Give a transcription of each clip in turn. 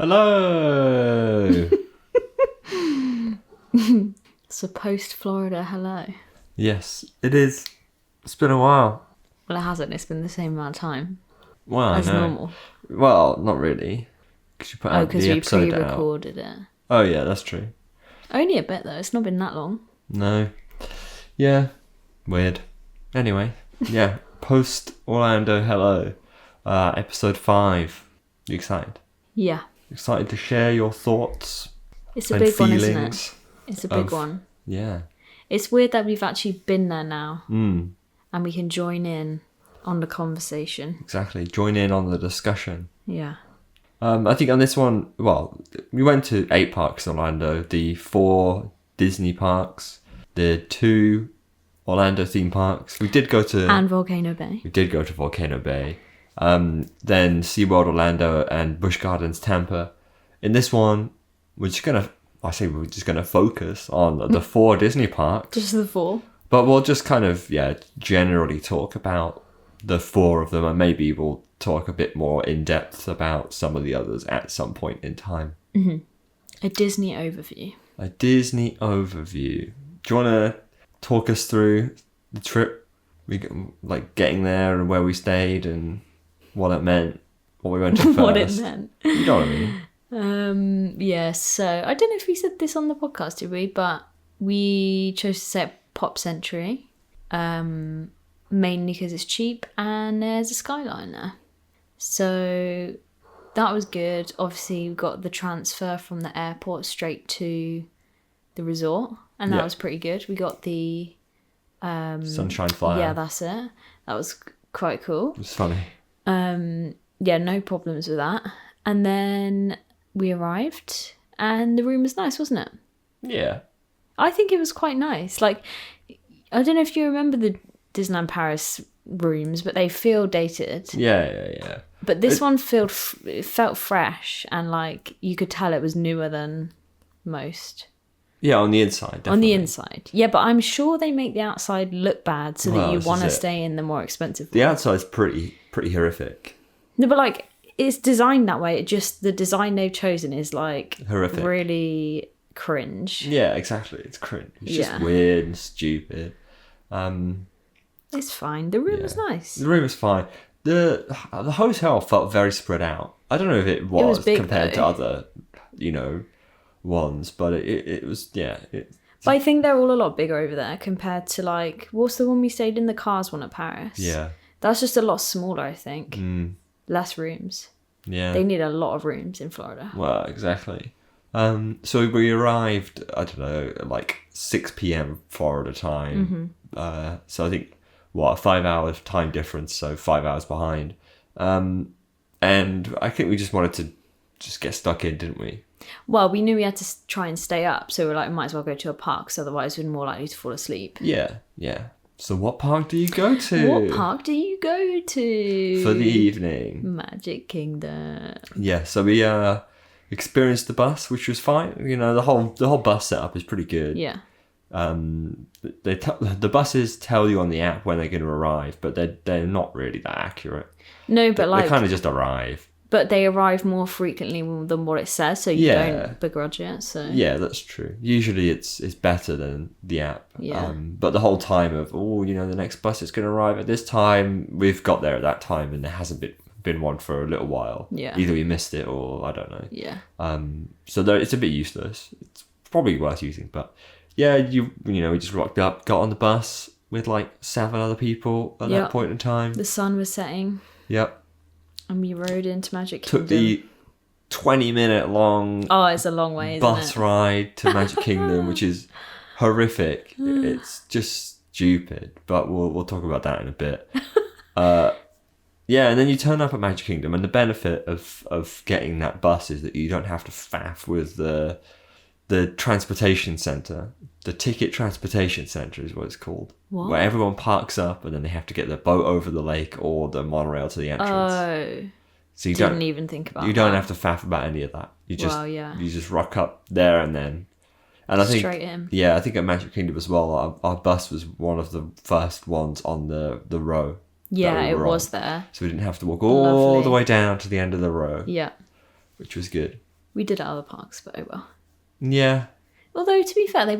Hello! It's a post-Florida hello. Yes, it is. It's been a while. Well, it hasn't. It's been the same amount of time Well, as no. normal. Well, not really. Because you put out Because the we episode out. pre-recorded it. Oh, yeah, that's true. Only a bit, though. It's not been that long. No. Yeah. Weird. Anyway, yeah. Post Orlando hello. Episode 5. You excited? Yeah. Excited to share your thoughts It's a and big one, feelings? isn't it? It's a big one. Yeah. It's weird that we've actually been there now. Mm. And we can join in on the conversation. Exactly. Join in on the discussion. Yeah. I think on this one, well, we went to 8 parks in Orlando, the 4 Disney parks, the 2 Orlando theme parks. We did go to... And Volcano Bay. We did go to Volcano Bay. Then SeaWorld Orlando and Busch Gardens Tampa. In this one, we're just going to focus on the 4 Disney parks. Just the 4. But we'll just kind of, generally talk about the 4 of them, and maybe we'll talk a bit more in depth about some of the others at some point in time. Mm-hmm. A Disney overview. A Disney overview. Do you want to talk us through the trip? Like getting there and where we stayed and what it meant, what we went to first. What it meant. You know what I mean? Yeah, so I don't know if we said this on the podcast, did we? But we chose to set Pop Century, mainly because it's cheap and there's a skyline there. So that was good. Obviously, we got the transfer from the airport straight to the resort, and that was pretty good. We got the Sunshine Flyer. Yeah, that's it. That was quite cool. It was funny. Yeah, no problems with that. And then we arrived, and the room was nice, wasn't it? Yeah. I think it was quite nice. Like, I don't know if you remember the Disneyland Paris rooms, but they feel dated. Yeah. But this one it felt fresh, and like you could tell it was newer than most. Yeah, on the inside, definitely. On the inside. Yeah, but I'm sure they make the outside look bad so that you want to stay in the more expensive one. The outside's pretty horrific. No, but like, it's designed that way. It just, the design they've chosen is like horrific. Really cringe. Yeah, exactly. It's cringe. It's just weird and stupid. It's fine. The room was nice. The room was fine. The hotel felt very spread out. I don't know if it was big, compared though. to other, ones, but it was, But I think they're all a lot bigger over there compared to like, what's the one we stayed in, the Cars one at Paris? Yeah. That's just a lot smaller, I think. Mm. Less rooms. Yeah. They need a lot of rooms in Florida. Well, exactly. So we arrived, I don't know, like 6 p.m. Florida time. Mm-hmm. So I think, a 5 hour time difference, so 5 hours behind. And I think we just wanted to just get stuck in, didn't we? Well, we knew we had to try and stay up, so we're like, we might as well go to a park, so otherwise we're more likely to fall asleep. Yeah. So what park do you go to? What park do you go to? For the evening. Magic Kingdom. Yeah, so we experienced the bus, which was fine. The whole bus setup is pretty good. Yeah. The buses tell you on the app when they're going to arrive, but they're not really that accurate. No, but they kind of just arrive. But they arrive more frequently than what it says, so you don't begrudge it. So yeah, that's true. Usually it's better than the app. Yeah. But the whole time of the next bus is going to arrive at this time, we've got there at that time, and there hasn't been one for a little while. Yeah. Either we missed it or I don't know. Yeah. So it's a bit useless. It's probably worth using, but yeah, we just rocked up, got on the bus with like 7 other people at that point in time. The sun was setting. Yep. And we rode into Magic Kingdom. Took the 20-minute long it's a long way, isn't bus ride to Magic Kingdom, which is horrific. It's just stupid, but we'll talk about that in a bit. And then you turn up at Magic Kingdom, and the benefit of getting that bus is that you don't have to faff with the transportation centre. The ticket transportation centre is what it's called. What? Where everyone parks up and then they have to get their boat over the lake or the monorail to the entrance. Oh. So you didn't even think about that. You don't have to faff about any of that. You just rock up there and then. And I think straight in. Yeah, I think at Magic Kingdom as well, our bus was one of the first ones on the row. Yeah, it was there. So we didn't have to walk all the way down to the end of the row. Yeah. Which was good. We did at other parks, but oh well. Yeah. Although, to be fair, there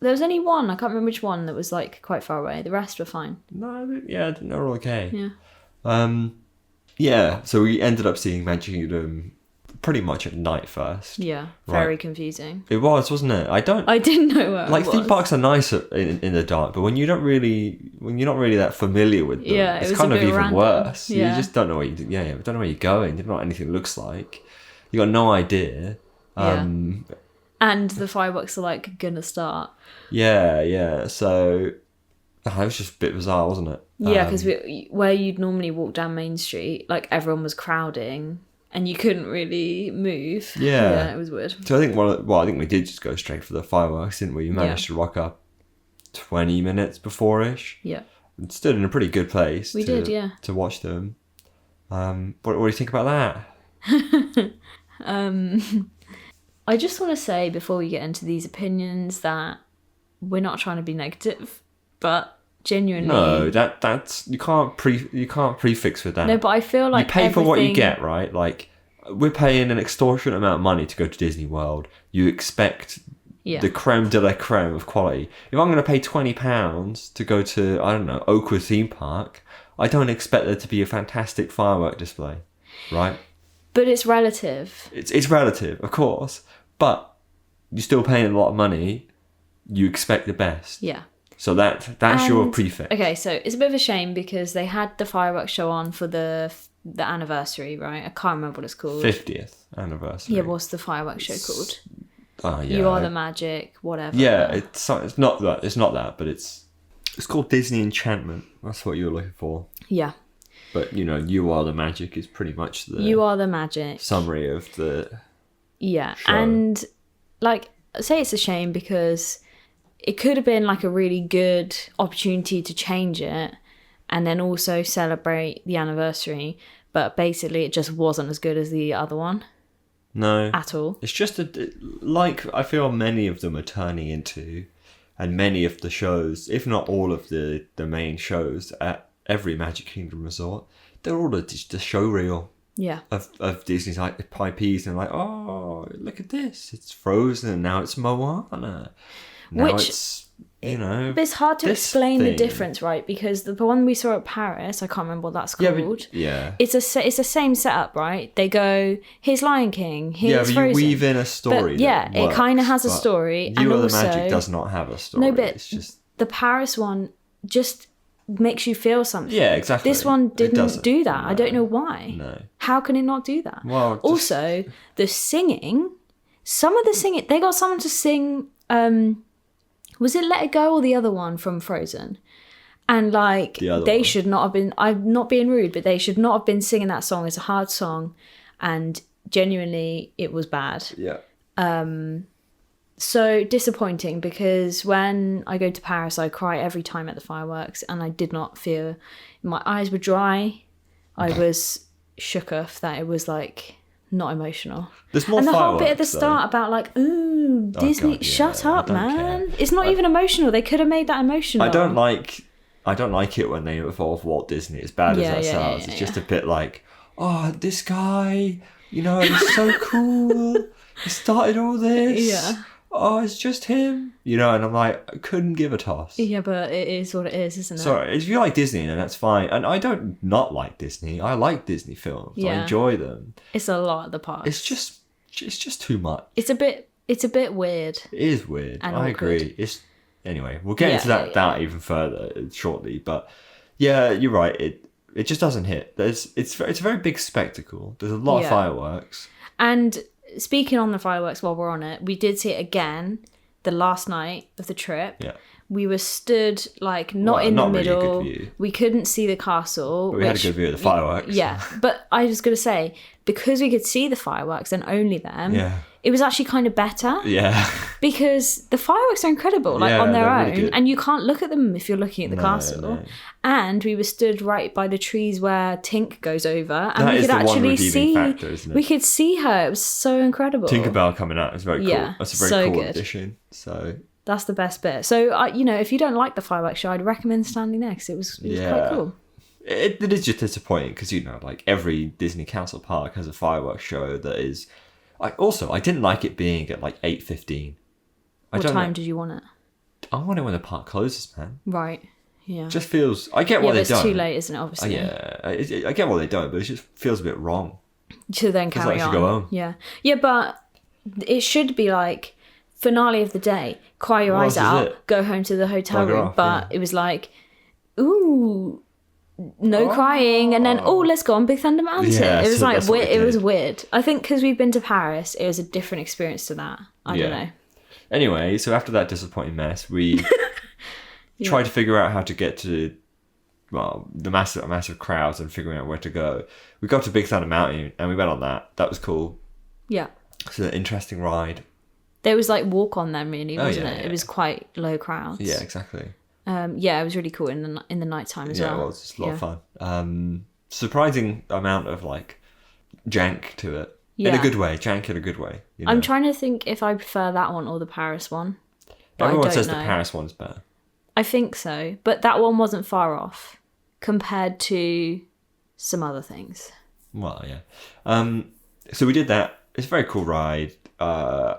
was only one, I can't remember which one, that was like quite far away. The rest were fine. No, yeah, they're all okay. Yeah. Yeah, so we ended up seeing Magic Kingdom pretty much at night first. Yeah, very confusing. It was, wasn't it? I didn't know where like it was. theme parks are nice in the dark, but when you're not really that familiar with them, Yeah, it's was kind a of bit even random. worse. Yeah. You just don't know where you don't know where you're going. You don't know what anything looks like. You got no idea. And the fireworks are like gonna start. Yeah. So it was just a bit bizarre, wasn't it? Yeah, because where you'd normally walk down Main Street, like everyone was crowding and you couldn't really move. Yeah, it was weird. So I think I think we did just go straight for the fireworks, didn't we? You managed to rock up 20 minutes before-ish. Yeah. And stood in a pretty good place. We did, yeah. To watch them. What do you think about that? I just want to say before we get into these opinions that we're not trying to be negative, but genuinely, no, that's you can't prefix with that. No, but I feel like you pay for what you get, right? Like we're paying an extortionate amount of money to go to Disney World. You expect the creme de la creme of quality. If I'm going to pay £20 to go to, I don't know, Oakwood theme park, I don't expect there to be a fantastic firework display, right? But it's relative. It's relative, of course, but you're still paying a lot of money. You expect the best. Yeah. So that's your prefix. Okay, so it's a bit of a shame because they had the fireworks show on for the anniversary, right? I can't remember what it's called. 50th anniversary. Yeah, what's the fireworks show called? Oh yeah. You Are the Magic, whatever. Yeah, it's not that. It's not that, but it's called Disney Enchantment. That's what you were looking for. Yeah. But You Are the Magic is pretty much the You Are the Magic summary of the show. And like say it's a shame because it could have been like a really good opportunity to change it and then also celebrate the anniversary, but basically it just wasn't as good as the other one. No. At all. It's just like I feel many of them are turning into, and many of the shows, if not all of the main shows at every Magic Kingdom resort, they're all just a show reel. Yeah. Of Disney's like IPs, and like, oh, look at this, it's Frozen, and now it's Moana. Now it's but it's hard to explain the difference, right? Because the one we saw at Paris, I can't remember what that's called. Yeah. It's the same setup, right? They go, here's Lion King, here's Frozen. You weave in a story. But, it kind of has a story. You Are the Magic does not have a story. No, but it's just the Paris one just makes you feel something. Yeah, exactly. This one didn't do that. No. I don't know why. No. How can it not do that? Well, also, the singing, some of the singing, they got someone to sing, was it Let It Go or the other one from Frozen? And like, they should not have been, I'm not being rude, but they should not have been singing that song. It's a hard song. And genuinely, it was bad. Yeah. So disappointing because when I go to Paris, I cry every time at the fireworks, and I did not feel, my eyes were dry. I was shook off that it was like not emotional. There's more and the fireworks, whole bit at the start about like, ooh, Disney, God, yeah, shut up, man. care. It's not even emotional. They could have made that emotional. I don't like it when they involve Walt Disney, as bad as that sounds. It's just a bit like, oh, this guy, he's so cool. He started all this. Yeah. Oh, it's just him. And I'm like, I couldn't give a toss. Yeah, but it is what it is, isn't it? So if you like Disney, then that's fine. And I don't not like Disney. I like Disney films. Yeah. I enjoy them. It's a lot of the parts. It's just too much. It's a bit weird. It is weird. And I awkward. agree. Anyway, we'll get into that even further shortly. But yeah, you're right. It just doesn't hit. It's a very big spectacle. There's a lot of fireworks. And speaking on the fireworks while we're on it, we did see it again the last night of the trip. Yeah. We were stood like not in the middle. Really a good view. We couldn't see the castle. But we had a good view of the fireworks. Yeah. But I was going to say, because we could see the fireworks and only them, yeah. It was actually kind of better. Yeah. Because the fireworks are incredible, like on their own. Really, and you can't look at them if you're looking at the castle. No. And we were stood right by the trees where Tink goes over. And we could actually see factor, isn't it? We could see her. It was so incredible. Tinkerbell coming out is very cool. Yeah, that's a very cool addition. So that's the best bit. So if you don't like the fireworks show, I'd recommend standing there because it was quite cool. It is just disappointing because like every Disney Castle park has a fireworks show that is, I didn't like it being at like 8:15. What time did you want it? I want it when the park closes, man. Right. Yeah. Just feels. I get what they don't. It's too late, isn't it? Obviously. I get what they don't, but it just feels a bit wrong. To then carry on. Go home. Yeah. Yeah, but it should be like finale of the day. Cry your eyes out. Go home to the hotel room. But it was like, ooh, no crying, and then let's go on Big Thunder Mountain. Yeah, it was so like weird. It was weird. I think because we've been to Paris, it was a different experience to that. I don't know. Anyway, so after that disappointing mess, we tried to figure out how to get to the massive crowds and figuring out where to go. We got to Big Thunder Mountain and we went on that. That was cool. Yeah. It's an interesting ride. There was like walk on them really, wasn't it? Yeah. It was quite low crowds. Yeah, exactly. It was really cool in the nighttime as well. Yeah, it was just a lot of fun. Surprising amount of like jank to it. Yeah. In a good way. Jank in a good way. You know? I'm trying to think if I prefer that one or the Paris one. Everyone says the Paris one's better. I think so. But that one wasn't far off compared to some other things. Well, yeah. So we did that. It's a very cool ride. You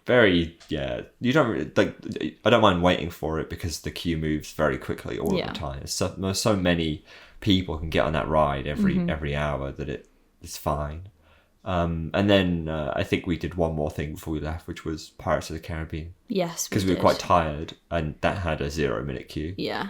don't really, like. I don't mind waiting for it because the queue moves very quickly all the time. There's so many people can get on that ride every hour that it's fine. And then I think we did one more thing before we left, which was Pirates of the Caribbean. Yes, because we were quite tired, and that had a 0-minute queue. Yeah.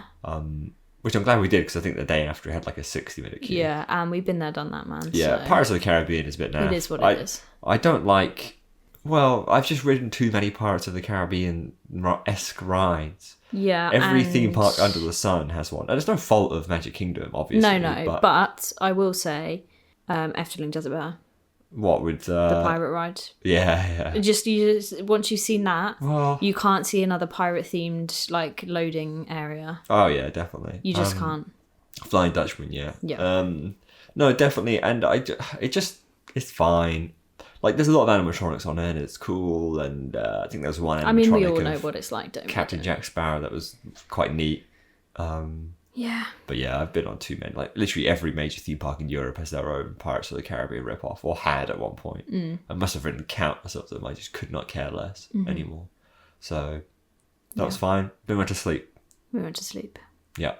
Which I'm glad we did, because I think the day after it had like a 60-minute queue. Yeah, and we've been there, done that, man. Yeah, so. Pirates of the Caribbean is a bit naff. It is what it is. I don't like. Well, I've just ridden too many Pirates of the Caribbean-esque rides. Yeah, every theme park under the sun has one. And it's no fault of Magic Kingdom, obviously. No, but I will say, Efteling does it better. What with the pirate ride? Yeah. You just once you've seen that, you can't see another pirate themed like loading area. Oh yeah, definitely. You just can't. Flying Dutchman, yeah. No, definitely, and it's fine. Like there's a lot of animatronics on it, and it's cool, and I think there's one animatronic. I mean, we all know what it's like, don't we? Captain Jack Sparrow that was quite neat. Yeah. But yeah, I've been on too many. Like literally every major theme park in Europe has their own Pirates of the Caribbean ripoff, or had at one point. I must have written countless of them. I just could not care less anymore. So that was fine. Then we went to sleep. Yeah.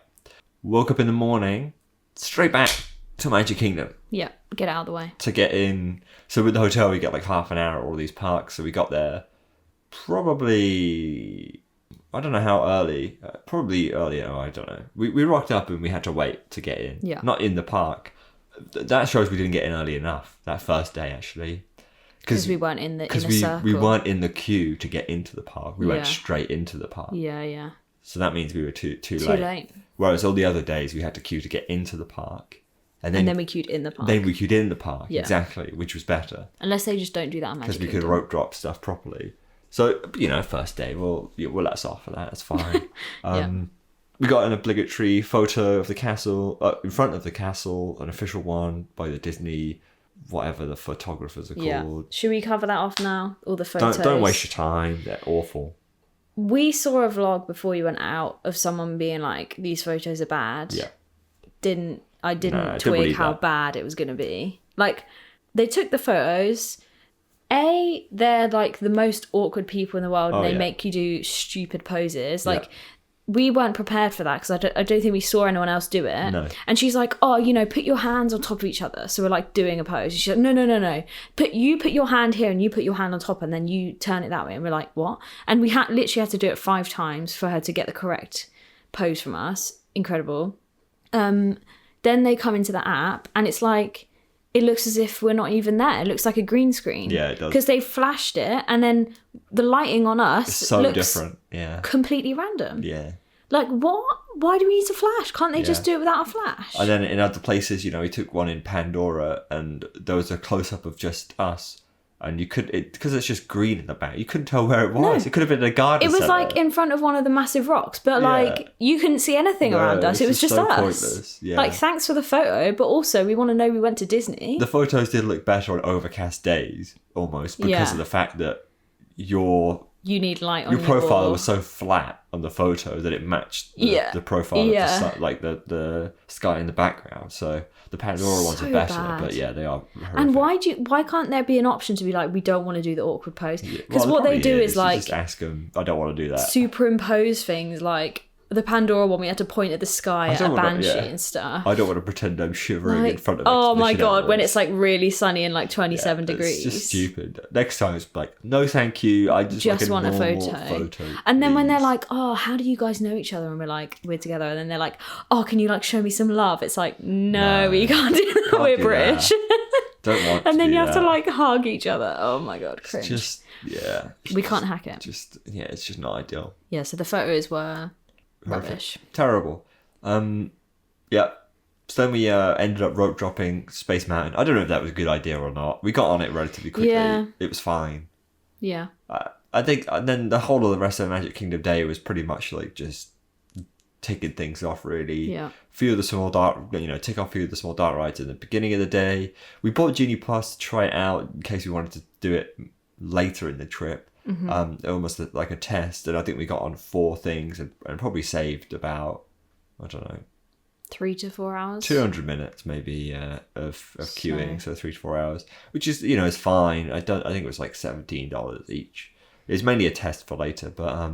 Woke up in the morning, straight back to Magic Kingdom. Yeah, get out of the way. To get in. So with the hotel, we get like half an hour at all these parks. So we got there probably... I don't know how early. Probably earlier. I don't know. We rocked up and we had to wait to get in. Yeah. Not in the park. That shows we didn't get in early enough that first day, actually. Because we weren't in the inner circle. We weren't in the queue to get into the park. We went straight into the park. Yeah. So that means we were too late. Whereas all the other days we had to queue to get into the park. And then we queued in the park. Yeah. Exactly, which was better. Unless they just don't do that on Magic Kingdom. Because we could rope drop stuff properly. So, first day, we'll let us off for that. That's fine. We got an obligatory photo of the castle, in front of the castle, an official one by the Disney, whatever the photographers are called. Yeah. Should we cover that off now? All the photos? Don't waste your time. They're awful. We saw a vlog before you went out of someone being like, these photos are bad. Yeah. I didn't twig how bad it was going to be. Like, they took the photos... they're like the most awkward people in the world, and they make you do stupid poses. Like, we weren't prepared for that because I don't think we saw anyone else do it. No. And she's like, put your hands on top of each other. So we're like doing a pose. And she's like, no. Put your hand here and you put your hand on top and then you turn it that way. And we're like, what? And we literally had to do it 5 times for her to get the correct pose from us. Incredible. Then they come into the app and it's like, it looks as if we're not even there. It looks like a green screen. Yeah, it does. Because they flashed it, and then the lighting on us looks different. Yeah. Completely random. Yeah. Like, what? Why do we need to flash? Can't they just do it without a flash? And then in other places, we took one in Pandora, and there was a close-up of just us. And you could, because it's just green in the back, you couldn't tell where it was. No. It could have been a garden centre. It was like in front of one of the massive rocks, but like you couldn't see anything around us. It was just us. Pointless. Yeah. Like, thanks for the photo, but also we want to know we went to Disney. The photos did look better on overcast days, almost, because of the fact that your you need light on your profile was so flat on the photo that it matched the profile of the sun, like the sky in the background. So the Pandora ones are better, bad. But yeah, they are horrific. And why can't there be an option to be like, we don't want to do the awkward pose? Because Well, what they do is like just ask them, I don't want to do that. superimpose things. Like the Pandora one, we had to point at the sky at a banshee and stuff. I don't want to pretend I'm shivering in front of Oh my god, when it's like really sunny and like 27 degrees. It's just stupid. Next time it's like, no thank you, I just like want a photo. And then when they're like, oh, how do you guys know each other? And we're like, we're together. And then they're like, oh, can you like show me some love? It's like, no, we can't do that. We're British. Don't want to. And then you have to like hug each other. Oh my god, cringe. Just we can't hack it. It's just not ideal. Yeah, so the photos were rubbish. Terrible. Yeah. So then we ended up rope dropping Space Mountain. I don't know if that was a good idea or not. We got on it relatively quickly. Yeah. It was fine. Yeah. I think, and then the whole of the rest of the Magic Kingdom day was pretty much like just taking things off, really. Yeah. Tick off a few of the small dark rides at the beginning of the day. We bought Genie Plus to try it out in case we wanted to do it later in the trip. Mm-hmm. Almost like a test, and I think we got on 4 things and probably saved about, I don't know, 3 to 4 hours, 200 minutes maybe of queuing, so 3 to 4 hours, which is is fine. I think it was like $17 each. It's mainly a test for later, but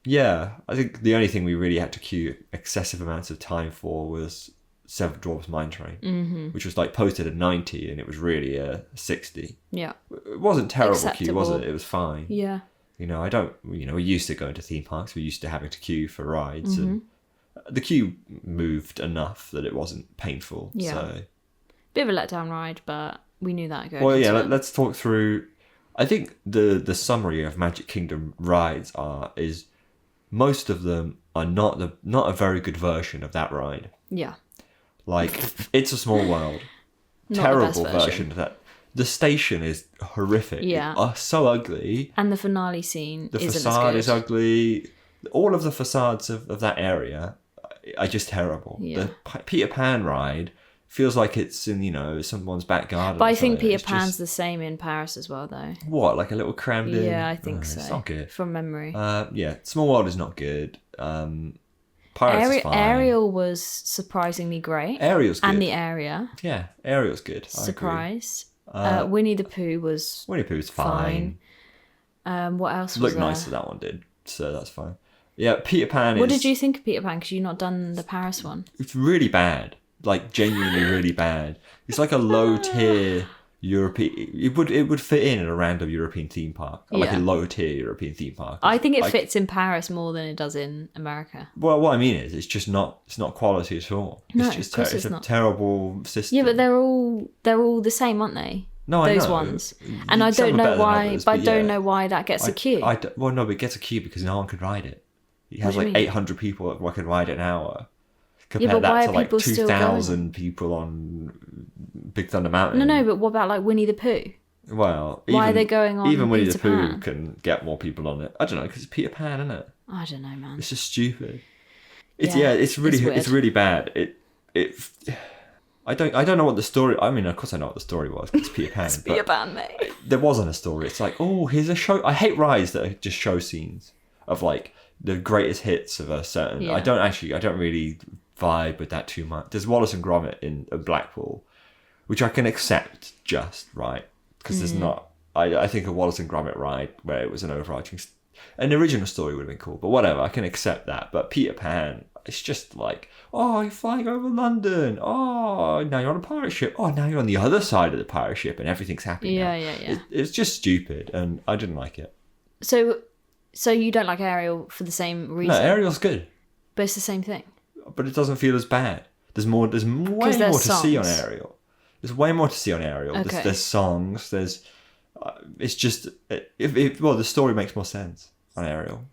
yeah, I think the only thing we really had to queue excessive amounts of time for was Seven Dwarfs Mine Train, which was like posted at 90 and it was really a 60. Yeah. It wasn't terrible queue, was it? It was fine. Yeah. We're used to going to theme parks. We're used to having to queue for rides, and the queue moved enough that it wasn't painful. Yeah. So. Bit of a letdown ride, but we knew that going. Well, yeah, let's talk through. I think the summary of Magic Kingdom rides is most of them are not a very good version of that ride. Yeah. Like, It's a Small World. Terrible version of that. The station is horrific. Yeah. It's so ugly. And the finale scene the isn't facade as is ugly. All of the facades of that area are just terrible. Yeah. The Peter Pan ride feels like it's in, someone's back garden. But I think Peter Pan's the same in Paris as well, though. What, like a little crammed in? Yeah, I think so. It's not good. From memory. Yeah, Small World is not good. Pirates is fine. Ariel was surprisingly great. Ariel's good. And the area. Yeah, Ariel's good. Surprise. Winnie the Pooh was Winnie the Pooh's fine. What else was Looked there? nicer, that one did. So that's fine. Yeah, Peter Pan What did you think of Peter Pan? Because you've not done the Paris one. It's really bad. Like, genuinely really bad. It's like a low tier European. It would fit in a random European theme park, like a low tier European theme park. I think it fits in Paris more than it does in America. Well, what I mean is, it's just not. It's not quality at all. No, it's just it's a not. terrible system. Yeah, but they're all the same, aren't they? No, those I know. ones. And I don't know why. But I don't know why that gets a queue. Well, no, but it gets a queue because no one could ride it. It has like 800 people that can ride it an hour. Compare that to like 2,000 people on Big Thunder Mountain. No, but what about like Winnie the Pooh? Well, why are they going on? Even Winnie Peter the Pooh Pan? can get more people on it. I don't know, because it's Peter Pan, isn't it? I don't know, man. It's just stupid. It's really bad. I don't know what the story. I mean, of course I know what the story was. It's Peter Pan. It's Peter Pan, mate. There wasn't a story. It's like, oh, here's a show. I hate rides that are just show scenes of like the greatest hits of a certain. Yeah. I don't really vibe with that too much. There's Wallace and Gromit in Blackpool, which I can accept just right because there's not. I think a Wallace and Gromit ride where it was an overarching, an original story would have been cool, but whatever. I can accept that. But Peter Pan, it's just like, oh, you're flying over London. Oh, now you're on a pirate ship. Oh, now you're on the other side of the pirate ship and everything's happy. Yeah. It's just stupid, and I didn't like it. So you don't like Ariel for the same reason? No, Ariel's good, but it's the same thing. But it doesn't feel as bad. There's way more to see on Ariel. There's way more to see on Ariel. Okay. There's songs. There's. It's just the story makes more sense on Ariel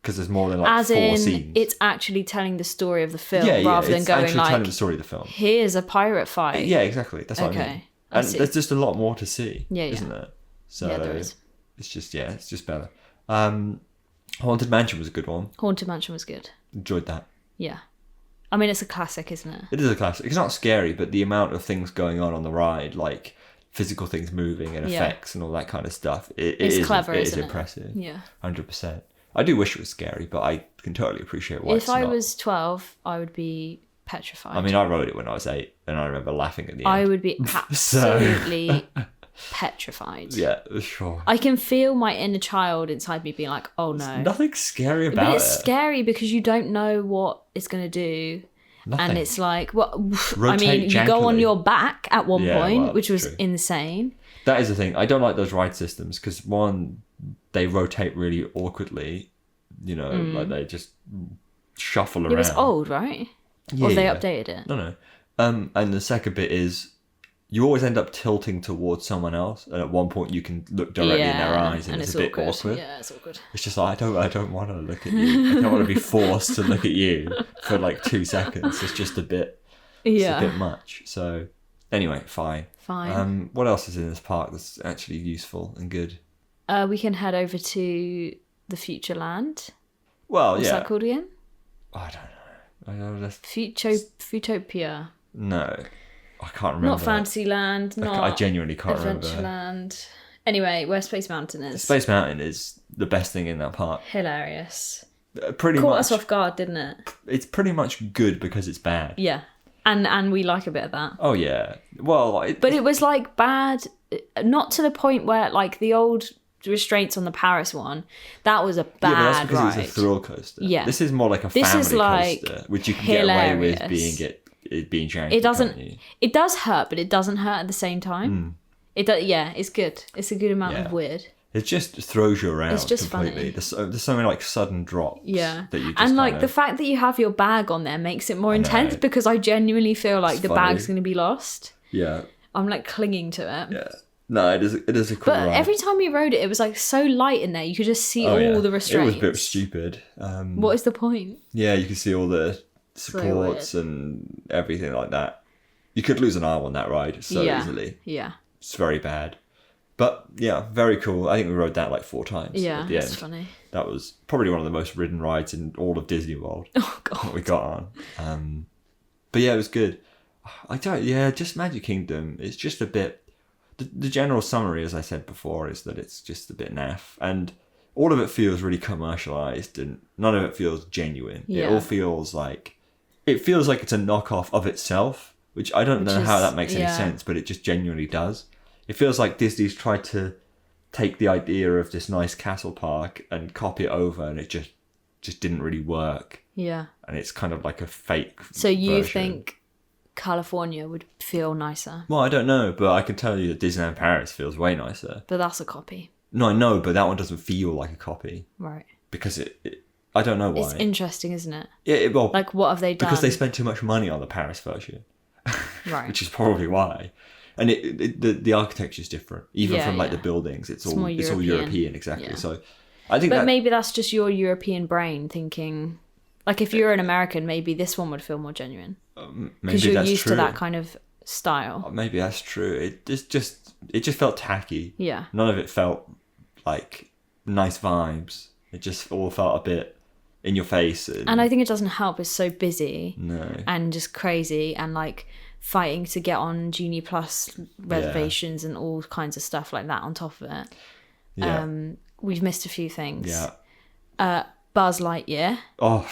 because there's more than like As 4 in, scenes. it's actually telling the story of the film rather than it's going actually like, telling the story of the film. Here's a pirate fight. Yeah, exactly. That's what I mean. I And see. there's just a lot more to see, Yeah. isn't there? So Yeah, there is. It's just better. Haunted Mansion was a good one. Haunted Mansion was good. Enjoyed that. Yeah. I mean, it's a classic, isn't it? It is a classic. It's not scary, but the amount of things going on the ride, like physical things moving and Yeah. effects and all that kind of stuff. It It's is, clever, it is isn't it? impressive. Yeah. 100%. I do wish it was scary, but I can totally appreciate why it's If I not. was 12, I would be petrified. I mean, I wrote it when I was 8, and I remember laughing at the end. I would be absolutely petrified. Yeah, sure. I can feel my inner child inside me being like, oh no. Nothing scary about But it. it's scary because you don't know what it's going to do. Nothing. And it's like, well, I Rotate mean, you go on gently. your back at one Yeah, point, well, which was true. insane. That is the thing. I don't like those ride systems because, one, they rotate really awkwardly. You know, like they just shuffle around. It was old, right? Yeah, Or they yeah. updated it. No. And the second bit is you always end up tilting towards someone else, and at one point you can look directly in their eyes, and it's a bit awkward. Yeah, it's awkward. It's just like I don't want to look at you. I don't want to be forced to look at you for like 2 seconds. It's just a bit. It's a bit much. So anyway, fine. Fine. What else is in this park that's actually useful and good? We can head over to the Future Land. Well, What's yeah. that called again? I don't know. Futopia. No, I can't remember. Not Fantasyland. Not I genuinely can't remember. Adventureland. Anyway, where Space Mountain is. Space Mountain is the best thing in that park. Hilarious. Pretty Caught much. us off guard, didn't it? It's pretty much good because it's bad. Yeah. And we like a bit of that. Oh yeah. Well, But it was like bad, not to the point where like the old restraints on the Paris one, that was a yeah, but that's bad because ride. it's a thrill coaster. Yeah. This is more like a This family is like coaster, which you can get away with hilarious. being janky. It doesn't. can't you? It does hurt, but it doesn't hurt at the same time. It does. Yeah, it's good. It's a good amount Yeah. of weird. It just throws you around. It's just completely. funny. There's so many like sudden drops. Yeah, That you just and like kind the of- fact that you have your bag on there makes it more intense know. because I genuinely feel like It's the funny. bag's going to be lost. Yeah. I'm like clinging to it. Yeah. No, it is a cool But ride. every time we rode it, it was like so light in there. You could just see all yeah. the restraints. It was a bit stupid. What is the point? Yeah, you can see all the So supports and everything like that. You could lose an arm on that ride so yeah. easily. Yeah. It's very bad. But yeah, very cool. I think we rode that like 4 times Yeah, at the it's end. funny. That was probably one of the most ridden rides in all of Disney World Oh that god. we got on. But yeah, it was good. Just Magic Kingdom. It's just a bit. The general summary, as I said before, is that it's just a bit naff, and all of it feels really commercialized, and none of it feels genuine. Yeah. It all feels like it's a knockoff of itself, which I don't know how that makes any sense, but it just genuinely does. It feels like Disney's tried to take the idea of this nice castle park and copy it over, and it just didn't really work. Yeah. And it's kind of like a fake. So you version. think California would feel nicer? Well, I don't know, but I can tell you that Disneyland Paris feels way nicer. But that's a copy. No, I know, but that one doesn't feel like a copy Right. because I don't know why. It's interesting, isn't it? Yeah, well, Like, what have they done? because they spent too much money on the Paris version, Right. which is probably why. And the architecture is different, even Yeah, from like yeah. the buildings. It's all more European, exactly. Yeah. So I think But that maybe that's just your European brain thinking, like, if you're an American, maybe this one would feel more genuine maybe because you're that's used true. to that kind of style. Maybe that's true. It just felt tacky. Yeah. None of it felt like nice vibes. It just all felt a bit in your face. And I think it doesn't help. It's so busy No. and just crazy and like fighting to get on Genie Plus reservations and all kinds of stuff like that on top of it. Yeah. We've missed a few things. Yeah. Buzz Lightyear, Oh,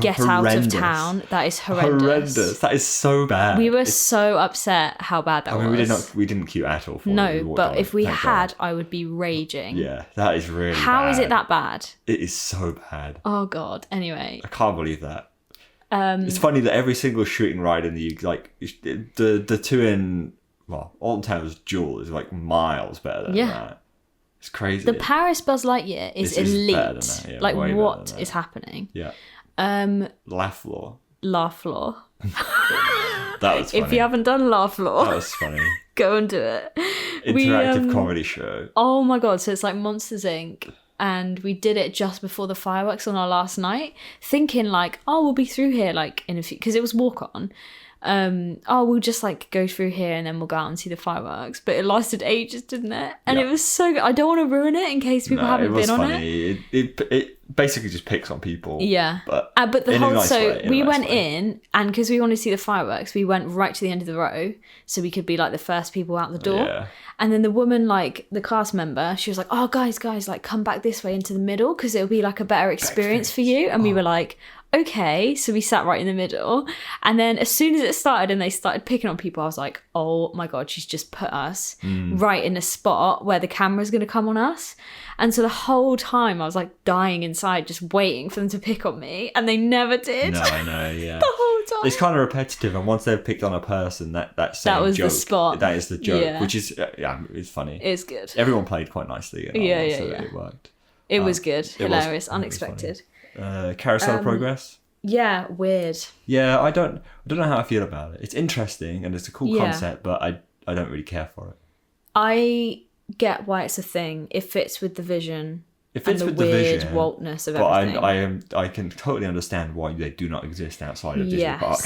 get horrendous. out of town. That is horrendous. That is so bad. We were so upset how bad that I mean, was. we didn't queue at all. For it. We No, walked but on if it, we thank had, God. I would be raging. Yeah, that is really. How is bad. it that bad? It is so bad. Oh god. Anyway, I can't believe that. It's funny that every single shooting ride in the like the two in Alton Towers Jewel is like miles better than Yeah. that. It's crazy. the Paris Buzz Lightyear is This is elite. better than that, yeah, Like way better what than is that. happening? Yeah. Laugh floor. Laugh Floor. That was funny. If you haven't done Laugh Floor, That was funny. go and do it. Interactive comedy show. Oh my god, so it's like Monsters Inc. And we did it just before the fireworks on our last night, thinking like, oh, we'll be through here like in a few, because it was walk on. we'll just like go through here and then we'll go out and see the fireworks. But it lasted ages, didn't it? And it was so good. I don't want to ruin it in case people haven't been on it. It basically just picks on people. Yeah. But the whole nice way, we went in, and because we wanted to see the fireworks, we went right to the end of the row so we could be like the first people out the door. Yeah. And then the woman, like the cast member, she was like, "Oh, guys, like come back this way into the middle because it'll be like a better experience for you." And we were like, okay, so we sat right in the middle. And then as soon as it started and they started picking on people, I was like, oh my God, she's just put us right in a spot where the camera's going to come on us. And so the whole time I was like dying inside, just waiting for them to pick on me. And they never did. No, I know, yeah. The whole time. It's kind of repetitive. And once they've picked on a person, that was joke, the spot. That is the joke, Yeah. which is, it's funny. It's good. Everyone played quite nicely. So it worked. It was good. Hilarious. Unexpected. Carousel of Progress. Yeah, weird. Yeah, I don't know how I feel about it. It's interesting and it's a cool concept, but I don't really care for it. I get why it's a thing. It fits with the vision. It fits and with the the weird vision, wokeness of but everything. I can totally understand why they do not exist outside of Disney Park.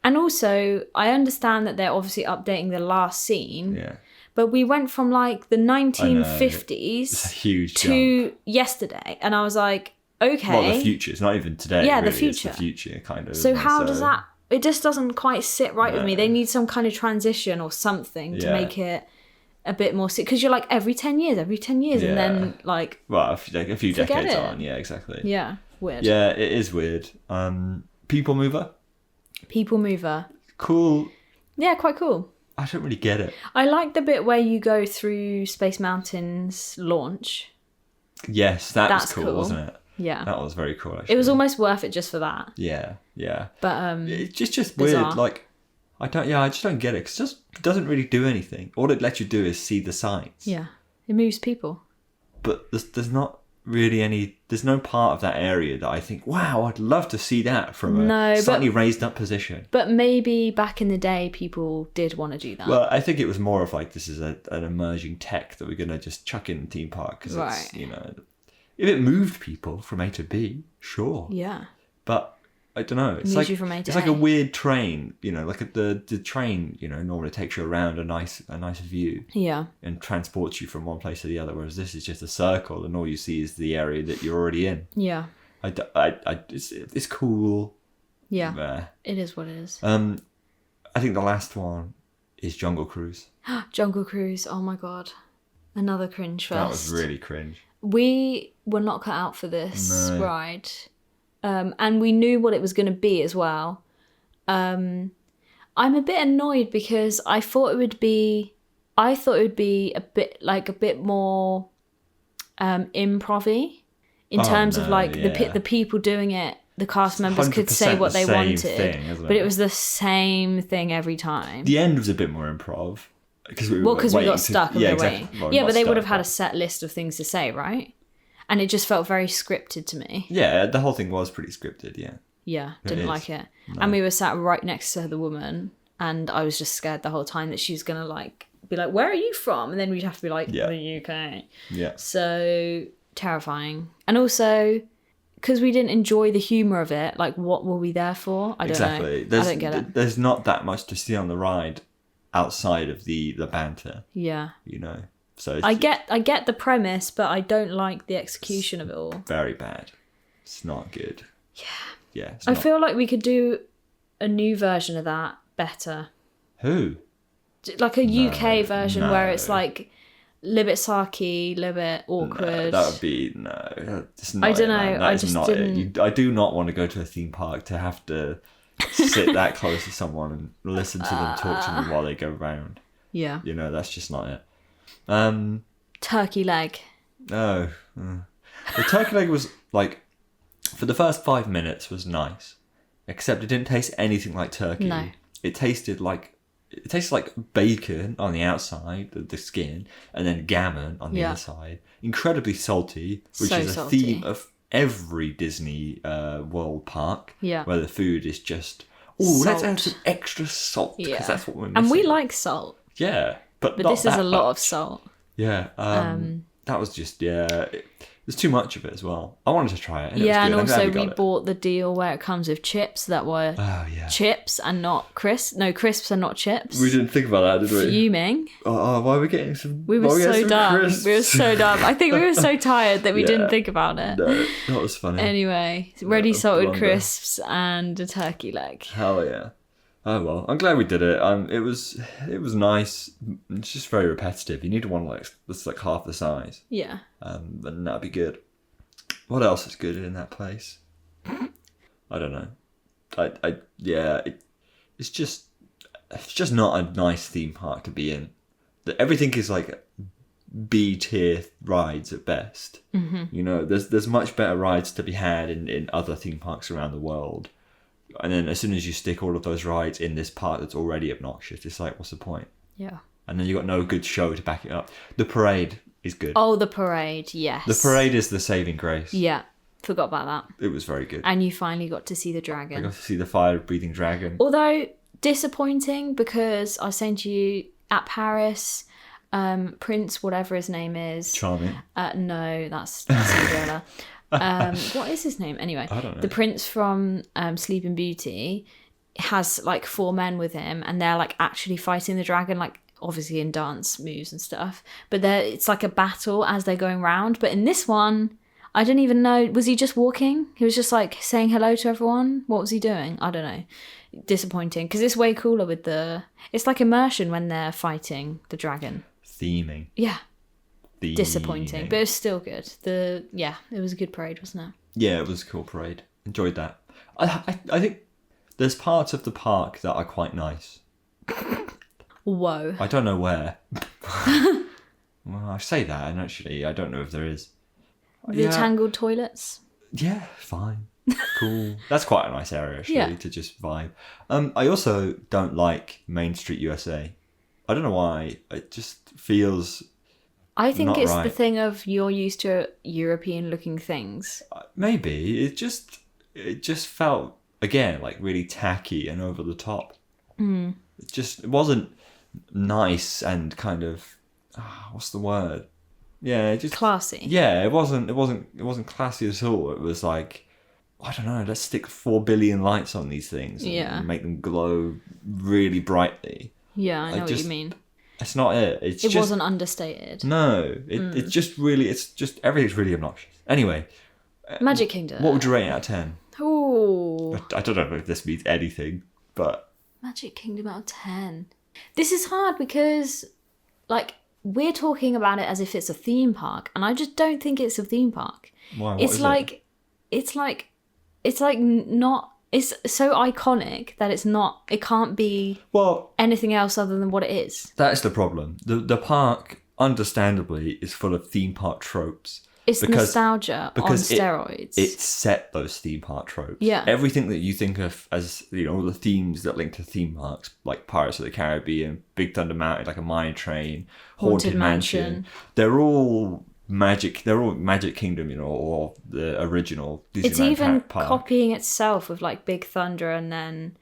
And also, I understand that they're obviously updating the last scene. Yeah. But we went from like the 1950s It's a huge to jump. yesterday, and I was like, okay. Well, the future. It's not even today. Yeah, really. the future. It's the future, kind of. So how does that? It just doesn't quite sit right with me. They need some kind of transition or something to make it a bit more. Because you're like every 10 years, and then like. Well, a few decades it. on. Yeah, exactly. Yeah, weird. Yeah, it is weird. People Mover. People Mover. Cool. Yeah, quite cool. I don't really get it. I like the bit where you go through Space Mountain's launch. Yes, that's cool, wasn't it? Yeah. That was very cool, actually. It was almost worth it just for that. Yeah. But it's just bizarre. weird. Like, I just don't get it. Because it just doesn't really do anything. All it lets you do is see the signs. Yeah. It moves people. But there's not really there's no part of that area that I think, wow, I'd love to see that from a slightly raised up position. But maybe back in the day, people did want to do that. Well, I think it was more of like, this is an emerging tech that we're going to just chuck in the theme park. Because it's, if it moved people from A to B, sure. Yeah. But I don't know. It's Moves you from A to it's like A. a weird train, like the train, normally takes you around a nice view. Yeah. And transports you from one place to the other, whereas this is just a circle and all you see is the area that you're already in. Yeah. It's cool. Yeah. It is what it is. I think the last one is Jungle Cruise. Jungle Cruise. Oh my God. Another cringe fest. That was really cringe. We were not cut out for this ride. And we knew what it was going to be as well. I'm a bit annoyed because I thought it would be a bit more improv-y in terms of like the people doing it. The cast members could say what they wanted, but it was the same thing every time. The end was a bit more improv because we got stuck and we were waiting. Well, but they would have had a set list of things to say, right? And it just felt very scripted to me. Yeah, the whole thing was pretty scripted, yeah. Yeah, didn't like it. No. And we were sat right next to the woman, and I was just scared the whole time that she was going to like be like, where are you from? And then we'd have to be like, the UK. Yeah. So terrifying. And also, because we didn't enjoy the humour of it, like what were we there for? I don't know. I don't get it. There's not that much to see on the ride outside of the banter. Yeah. So I get the premise, but I don't like the execution of it all. Very bad. It's not good. Yeah. I feel like we could do a new version of that better. Who? Like a UK version where it's like a little bit sarky, a little bit awkward. That would be It's not I don't know. I just didn't. I do not want to go to a theme park to have to sit that close to someone and listen to them talk to me while they go round. Yeah. That's just not it. Turkey leg. No. The turkey leg was like, for the first 5 minutes was nice, except it didn't taste anything like turkey. No. It tasted like bacon on the outside, the skin, and then gammon on the inside. Incredibly salty, which is a theme of every Disney World park. Yeah. Where the food is just, let's add some extra salt, because that's what we're missing. And we like salt. Yeah. But this is a lot of salt. Yeah. That was just, There's too much of it as well. I wanted to try it. And yeah, it was good. and also we bought the deal where it comes with chips that were chips and not crisps. No, crisps and not chips. We didn't think about that, did we? Fuming. Oh, why are we getting some? We were so dumb. Crisps? We were so dumb. I think we were so tired that we didn't think about it. No, that was funny. Anyway, ready salted crisps and a turkey leg. Hell yeah. Oh well, I'm glad we did it. It was nice. It's just very repetitive. You need one that's like half the size. Yeah. And that'd be good. What else is good in that place? I don't know. It's just not a nice theme park to be in. Everything is like B tier rides at best. Mm-hmm. You know, there's much better rides to be had in other theme parks around the world. And then as soon as you stick all of those rides in this park that's already obnoxious, it's like, what's the point? Yeah. And then you got no good show to back it up. The parade is good. Oh, the parade, yes. The parade is the saving grace. Yeah, forgot about that. It was very good. And you finally got to see the dragon. I got to see the fire-breathing dragon. Although disappointing, because I was saying to you, at Paris, Prince, whatever his name is. Charming. No, that's Cinderella. What is his name? Anyway, I don't know. The prince from Sleeping Beauty has like 4 men with him, and they're like actually fighting the dragon, like obviously in dance moves and stuff. But it's like a battle as they're going round. But in this one, I don't even know. Was he just walking? He was just like saying hello to everyone. What was he doing? I don't know. Disappointing, because it's way cooler with it's like immersion when they're fighting the dragon. Theming. Yeah. Disappointing, but it was still good. It was a good parade, wasn't it? Yeah, it was a cool parade. Enjoyed that. I think there's parts of the park that are quite nice. Whoa. I don't know where. Well, I say that, and actually, I don't know if there is. The tangled toilets? Yeah, fine. Cool. That's quite a nice area, actually, to just vibe. I also don't like Main Street USA. I don't know why. It just feels... I think not it's right. the thing of you're used to European-looking things. Maybe. It just felt, again, like really tacky and over the top. Mm. It wasn't nice and kind of... what's the word? Yeah, just... Classy. Yeah, it wasn't classy at all. It was like... I don't know, let's stick 4 billion lights on these things and make them glow really brightly. Yeah, I know what you mean. It's not it. It wasn't understated. No, it's just everything's really obnoxious. Anyway. Magic Kingdom. What would you rate it out of 10? Ooh. I don't know if this means anything, but... Magic Kingdom out of 10. This is hard because, like, we're talking about it as if it's a theme park, and I just don't think it's a theme park. Why? It's so iconic that it can't be anything else other than what it is. That's the problem. The park, understandably, is full of theme park tropes. It's nostalgia on steroids. It set those theme park tropes. Yeah. Everything that you think of as, all the themes that link to theme parks, like Pirates of the Caribbean, Big Thunder Mountain, like a mine train, Haunted Mansion. They're all Magic Kingdom, or the original Disneyland It's even park. copying itself with like Big Thunder and then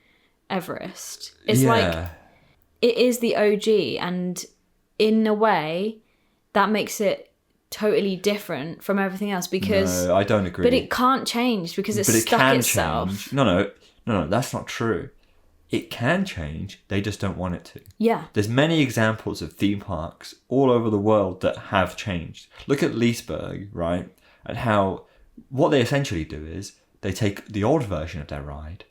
Everest. It's like it is the OG, and in a way that makes it totally different from everything else because No, I don't agree. But it can't change because it's stuck itself. Change. No, that's not true. It can change, they just don't want it to. Yeah. There's many examples of theme parks all over the world that have changed. Look at Leesburg, right? And how what they essentially do is they take the old version of their ride,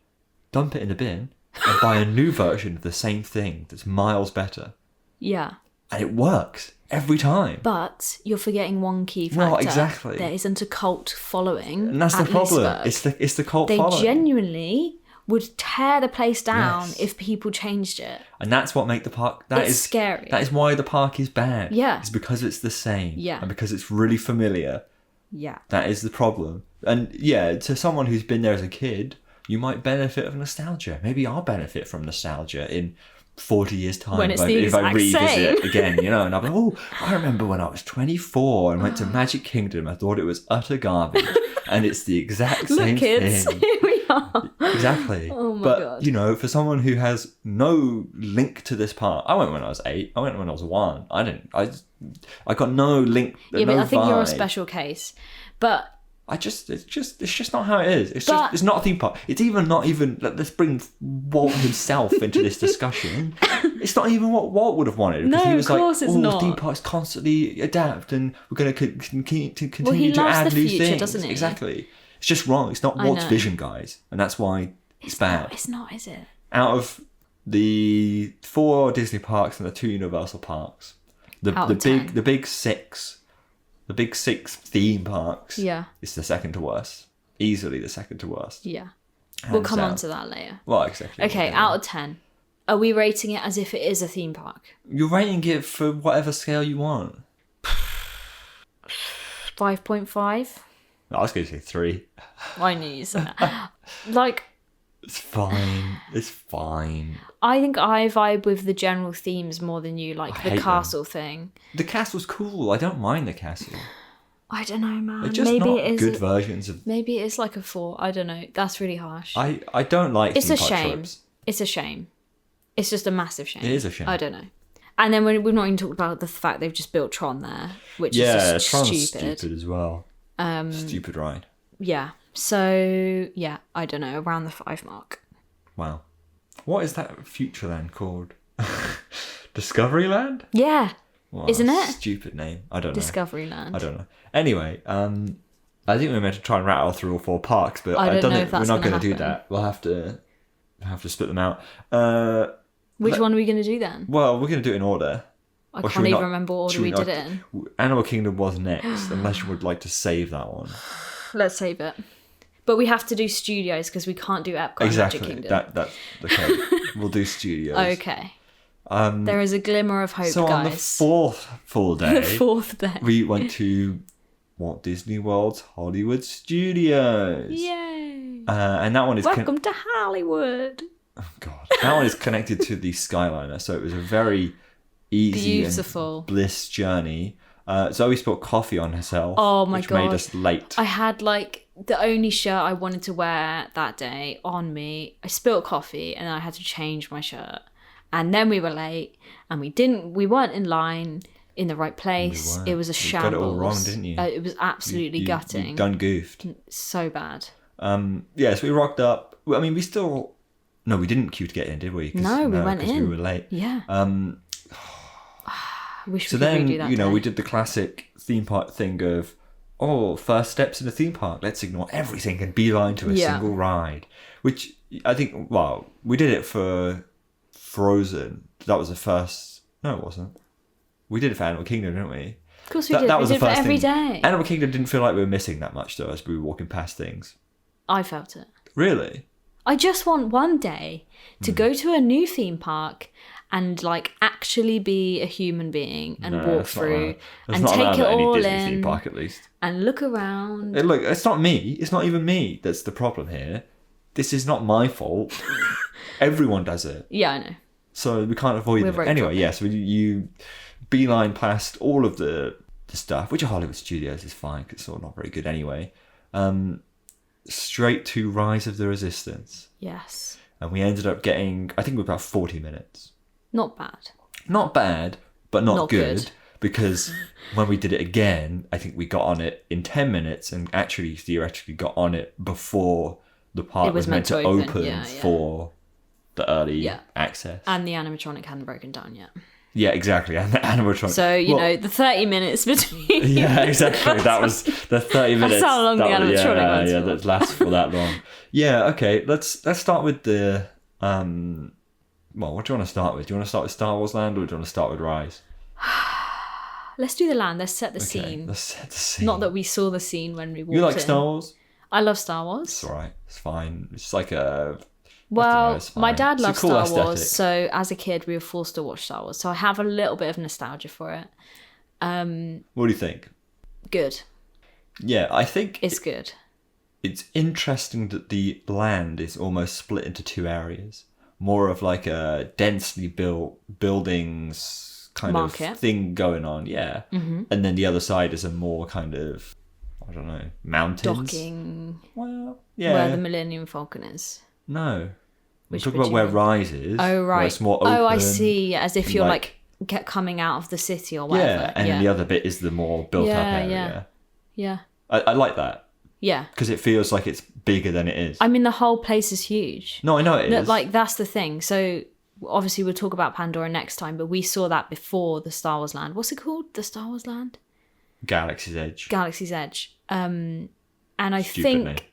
dump it in the bin, and buy a new version of the same thing that's miles better. Yeah. And it works every time. But you're forgetting one key factor. Well, exactly. There isn't a cult following. And that's the problem. Leesburg. It's the cult they following. They genuinely would tear the place down Yes. if people changed it. And that's what makes the park... It's scary. That is why the park is bad. Yeah. It's because it's the same. Yeah. And because it's really familiar. Yeah. That is the problem. And yeah, to someone who's been there as a kid, you might benefit of nostalgia. Maybe I'll benefit from nostalgia in 40 years' time. When it's the exact revisit same. it again, and I'll be like, I remember when I was 24 and went to Magic Kingdom. I thought it was utter garbage. And it's the exact same Look, kids, thing. here we Exactly. Oh my but, God. you know, for someone who has no link to this park, I went when I was 8. I went when I was 1. I got no link. Yeah, no but I think you're a vibe. special case. But It's just not how it is. It's not a theme park. It's even not even. Let's bring Walt himself into this discussion. It's not even what Walt would have wanted. No, he was of course it's not. Theme parks constantly adapt, and we're going to continue he to loves add the new future, things. doesn't he? Exactly. It's just wrong. It's not Walt's know. vision, guys, and that's why it's bad. It's not, is it? Out of the 4 Disney parks and the 2 Universal parks, the big 6. The big 6 theme parks. Yeah. It's the second to worst. Easily the second to worst. Yeah. Hands We'll come down. on to that later. Well, exactly. Okay, out of 10. Are we rating it as if it is a theme park? You're rating it for whatever scale you want. 5.5? I was going to say 3. I knew you said that. Like, It's fine. It's fine. I think I vibe with the general themes more than you, like the hate castle thing. The castle's cool. I don't mind the castle. I don't know, man. They're just Maybe not it is good versions of... Maybe it is like a 4. I don't know. That's really harsh. I don't like It's theme a park shame. tropes. It's a shame. It's just a massive shame. It is a shame. I don't know. And then we've not even talked about the fact they've just built Tron there, which is just Tron's stupid. as well. Stupid ride. Yeah. So, yeah, I don't know. Around the 5 mark. Wow. What is that future land called? Discoveryland? Yeah. Wow, Isn't it? Stupid name. I don't know. Discoveryland. I don't know. Anyway, I think we're meant to try and rattle through all 4 parks, but I don't know think if that's we're not gonna going to do happen. that. We'll have to split them out. Which one are we going to do then? Well, we're going to do it in order. I Or should can't we even not- remember what order should we not- did it in. Animal Kingdom was next, unless you would like to save that one. Let's save it. But we have to do studios because we can't do Epcot and Exactly. Magic Kingdom. That's okay. We'll do studios. Okay. There is a glimmer of hope, So guys. on the 4th full day, The 4th day. we went to Walt Disney World's Hollywood Studios. Yay! And that one is Welcome to Hollywood. oh god, that one is connected to the Skyliner, so it was a very easy Beautiful. and bliss journey. Zoe spilled coffee on herself. Oh my which God. made us late. I had like the only shirt I wanted to wear that day on me. I spilled coffee and I had to change my shirt. And then we were late and we weren't in line in the right place. weren't. It was a You shambles. got it all wrong, didn't you? It was absolutely gutting. You done goofed. So bad. Yeah, so we rocked up. I mean, we still... No, we didn't queue to get in, did we? No, we went 'cause in. we were late. Yeah. Wish So we could then, redo that you know, day. we did the classic theme park thing of, first steps in a theme park. Let's ignore everything and beeline to a Yeah. single ride. Which I think, well, we did it for Frozen. That was the first... No, it wasn't. We did it for Animal Kingdom, didn't we? Of course we did. We was did the it for first every thing. day. Animal Kingdom didn't feel like we were missing that much, though, as we were walking past things. I felt it. Really? I just want one day to go to a new theme park and like actually be a human being and No, walk that's not through allowed. That's and not take allowed it at any all Disney in theme park, at least. and look around. Look, it's not me. It's not even me that's the problem here. This is not my fault. Everyone does it. Yeah, I know. So we can't avoid We're it. very Anyway, proper. yes, you beeline past all of the stuff, which are Hollywood Studios is fine because it's sort of not very good anyway. Straight to Rise of the Resistance. Yes. And we ended up getting, I think we were about 40 minutes. Not bad. Not bad, but not good. good. Because when we did it again, I think we got on it in 10 minutes and actually theoretically got on it before the park It was meant to open, yeah. for the early Yeah. access. And the animatronic hadn't broken down yet. Yeah, exactly. And the animatronic. So, you Well, know, the 30 minutes between. Yeah, exactly. That was the 30 minutes. That's how long the animatronic was Yeah, for. that lasts for that long. Yeah, okay. Let's start with the well, what do you want to start with? Do you want to start with Star Wars Land or do you want to start with Rise? Let's do the land. Let's set the Okay, scene. let's set the scene. Not that we saw the scene when we walked you like in. Star Wars? I love Star Wars. It's alright. It's fine. It's like a Well, it's my fine. dad It's a loves cool Star aesthetic. Wars, so as a kid we were forced to watch Star Wars. So I have a little bit of nostalgia for it. What do you think? Good. Yeah, I think It's good. it's interesting that the land is almost split into 2 areas. More of like a densely built buildings kind Market. of thing going on, yeah. Mm-hmm. And then the other side is a more kind of, I I don't know, mountains. Docking. Well, yeah. Where the Millennium Falcon is. No. We're Which talking bit about do where you mean? Rise is. Oh, right. Where it's more open. Oh, I see. As if and, you're get coming out of the city or whatever. Yeah, and then the other bit is the more built up area. Yeah. I like that. Yeah. Because it feels like it's bigger than it is. I mean, the whole place is huge. No, I know it is. Like, that's the thing. So, obviously, we'll talk about Pandora next time, but we saw that before the Star Wars Land. What's it called? The Star Wars Land? Galaxy's Edge. Galaxy's Edge. And I Stupid name. think,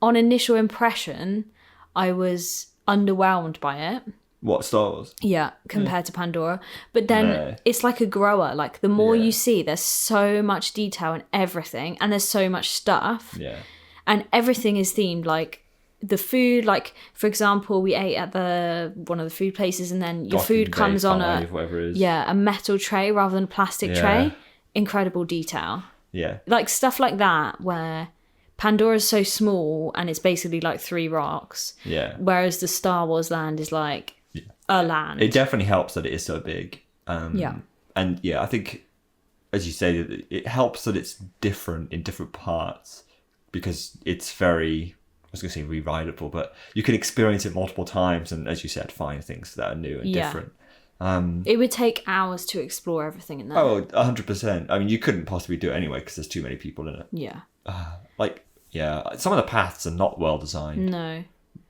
on initial impression, I was underwhelmed by it. What, Star Wars? Yeah, compared to Pandora. But then it's like a grower. Like, the more you see, there's so much detail in everything, and there's so much stuff. Yeah. And everything is themed. Like, the food, like, for example, we ate at one of the food places, and then your food comes on a metal tray rather than a plastic tray. Incredible detail. Yeah. Like, stuff like that, where Pandora's so small, and it's basically like 3 rocks. Yeah. Whereas the Star Wars land is like a land. It definitely helps that it is so big. And I think, as you say, it helps that it's different in different parts, because it's very, I was going to say re-rideable, but you can experience it multiple times, and as you said, find things that are new and different. It would take hours to explore everything in there. Oh, 100%. I mean, you couldn't possibly do it anyway because there's too many people in it. Yeah. Some of the paths are not well designed. No.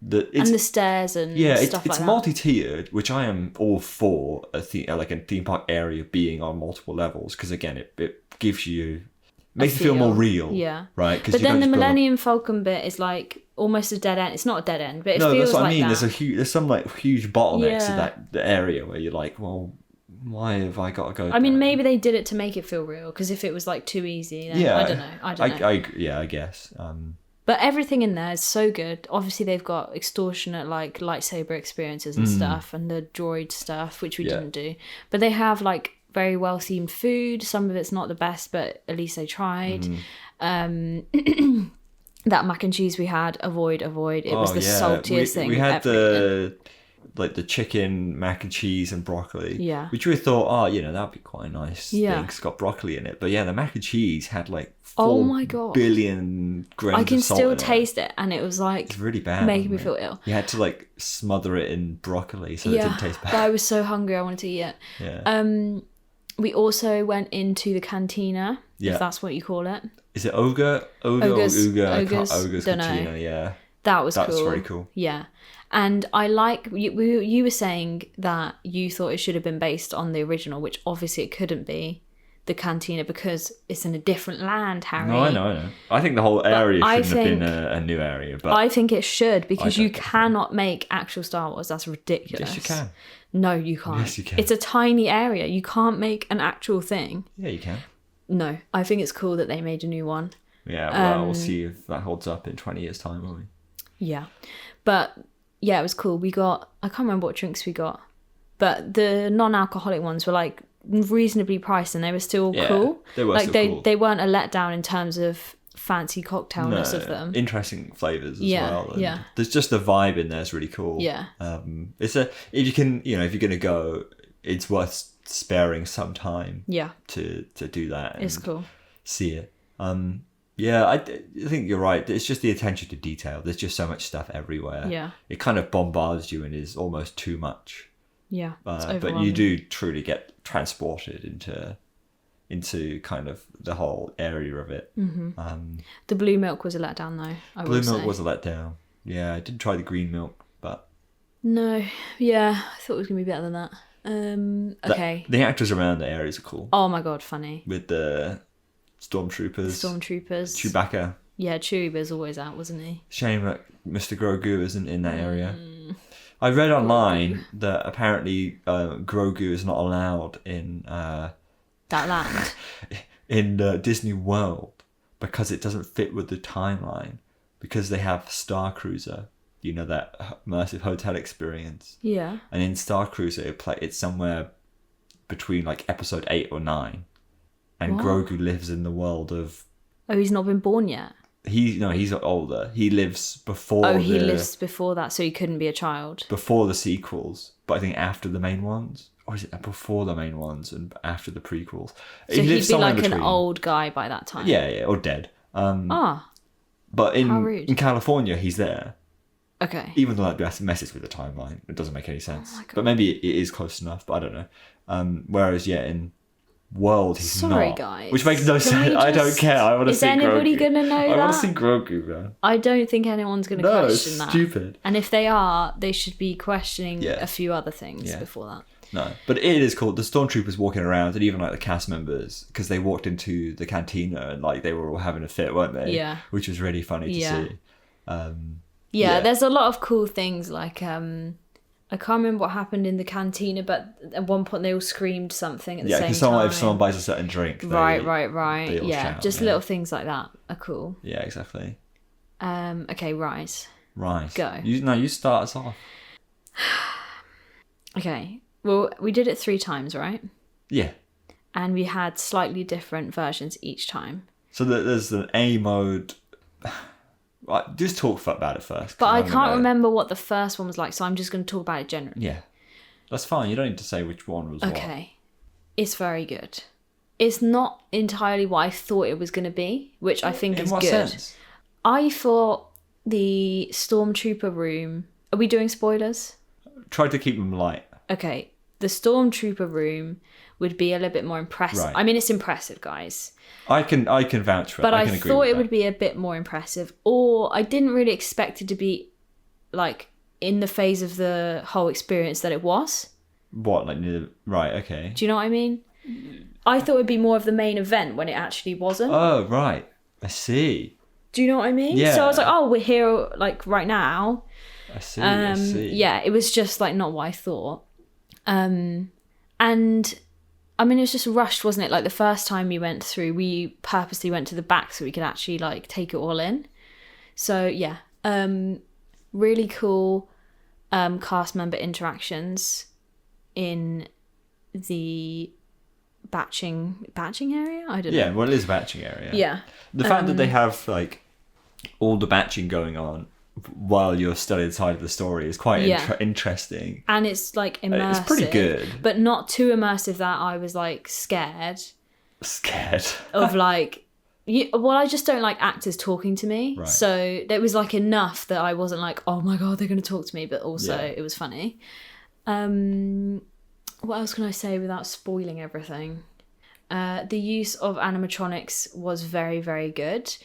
And the stairs and stuff like it's that. multi-tiered, which I am all for a theme park area being on multiple levels, because again, it gives you, makes it feel more real. Yeah. Right? But then the Millennium Falcon bit is like almost a dead end. It's not a dead end, but it feels like that. No, that's what I mean. There's some like huge bottlenecks in the area where you're like, well, why have I got to go? I mean, maybe they did it to make it feel real, because if it was like too easy, then I don't know. I guess. But everything in there is so good. Obviously, they've got extortionate like lightsaber experiences and stuff, and the droid stuff, which we didn't do. But they have like very well themed food. Some of it's not the best, but at least they tried. That mac and cheese we had, avoid. It was the saltiest thing. We had the chicken, mac and cheese, and broccoli. Yeah. Which we thought, that'd be quite a nice thing. It's got broccoli in it. But yeah, the mac and cheese had like 4 billion grams I can of salt still in taste it, and it was like, it's really bad, making me feel ill. You had to like smother it in broccoli so it didn't taste bad. But I was so hungry, I wanted to eat it. Yeah. We also went into the cantina, if that's what you call it. Is it Ogre's Cantina, yeah. That's cool. Very cool. Yeah. And I like, you were saying that you thought it should have been based on the original, which obviously it couldn't be, the cantina, because it's in a different land, Harry. No, I know. I think the whole area shouldn't have been a new area. But I think it should, because you cannot make actual Star Wars. That's ridiculous. Yes, you can. No, you can't. Yes, you can. It's a tiny area. You can't make an actual thing. Yeah, you can. No, I think it's cool that they made a new one. Yeah, well, we'll see if that holds up in 20 years' time, won't we? Yeah. But, yeah, it was cool. I can't remember what drinks we got, but the non-alcoholic ones were, like, reasonably priced, and they were still cool. They were like, cool. They weren't a letdown in terms of fancy cocktailness of them. Interesting flavours as well. And yeah. There's just the vibe in there is really cool. Yeah. If you're going to go, it's worth sparing some time to do that. It's cool. See it. I think you're right. It's just the attention to detail. There's just so much stuff everywhere. Yeah. It kind of bombards you and is almost too much. Yeah. But you do truly get transported into kind of the whole area of it. Mm-hmm. The blue milk was a letdown, though. Blue milk was a letdown. Yeah, I didn't try the green milk, but no. Yeah, I thought it was gonna be better than that. Okay. The actors around the areas are cool. Oh my god, funny. With the stormtroopers. Chewbacca. Yeah, Chewie was always out, wasn't he? Shame that Mr. Grogu isn't in that area. I read online that apparently Grogu is not allowed in that land. in Disney World, because it doesn't fit with the timeline, because they have Star Cruiser, that immersive hotel experience. Yeah. And in Star Cruiser, it's somewhere between like episode 8 or 9, and Grogu lives in the world of. Oh, he's not been born yet. He's older. He lives before. Oh, he lives before that, so he couldn't be a child. Before the sequels, but I think after the main ones. Or is it before the main ones and after the prequels? So he'd be like an old guy by that time. Yeah, or dead. But how rude. in California, he's there. Okay. Even though that messes with the timeline, it doesn't make any sense. Oh my God. But maybe it is close enough. But I don't know. Whereas in World, he's Sorry, not. guys. Which makes no Can sense. we I don't just- care. I want to Is see Grogu. anybody gonna know I want that? to see Grogu, man. I don't think anyone's going to No, question it's that. stupid. And if they are, they should be questioning Yeah. a few other things Yeah. before that. No, but it is cool. The stormtroopers walking around, and even like the cast members, because they walked into the cantina and like they were all having a fit, weren't they? Yeah. Which was really funny to Yeah. see. Yeah, there's a lot of cool things like I can't remember what happened in the cantina, but at one point they all screamed something at the Yeah, same because time. if someone buys a certain drink, they, Right. they all Yeah, shout, just yeah. little things like that are cool. Yeah, exactly. Okay, Rise. Right. Go. You start us off. Okay, well, we did it 3 times, right? Yeah. And we had slightly different versions each time. So there's an A mode. Right, just talk about it first. But I can't remember what the first one was like, so I'm just going to talk about it generally. Yeah. That's fine. You don't need to say which one was what. Okay. It's very good. It's not entirely what I thought it was going to be, which I think In is what good. sense? I thought the Stormtrooper room... Are we doing spoilers? Try to keep them light. Okay. The Stormtrooper room would be a little bit more impressive. Right. I mean, it's impressive, guys. I can vouch for it. But I can agree thought with it that. would be a bit more impressive. Or I didn't really expect it to be, like, in the phase of the whole experience that it was. What, like, right, okay. Do you know what I mean? I thought it would be more of the main event when it actually wasn't. Oh, right. I see. Do you know what I mean? Yeah. So I was like, oh, we're here, like, right now. I see. Yeah, it was just, like, not what I thought. And... I mean, it was just rushed, wasn't it? Like, the first time we went through, we purposely went to the back so we could actually, like, take it all in. So, yeah. Really cool cast member interactions in the batching area? I don't know. Yeah, well, it is a batching area. Yeah. The fact that they have, like, all the batching going on while you're still inside of the story is quite interesting. And it's, like, immersive. It's pretty good. But not too immersive that I was, like, scared. Scared. Of, like... Well, I just don't like actors talking to me. Right. So there was, like, enough that I wasn't like, oh, my God, they're going to talk to me. But also, Yeah. it was funny. What else can I say without spoiling everything? The use of animatronics was very, very good.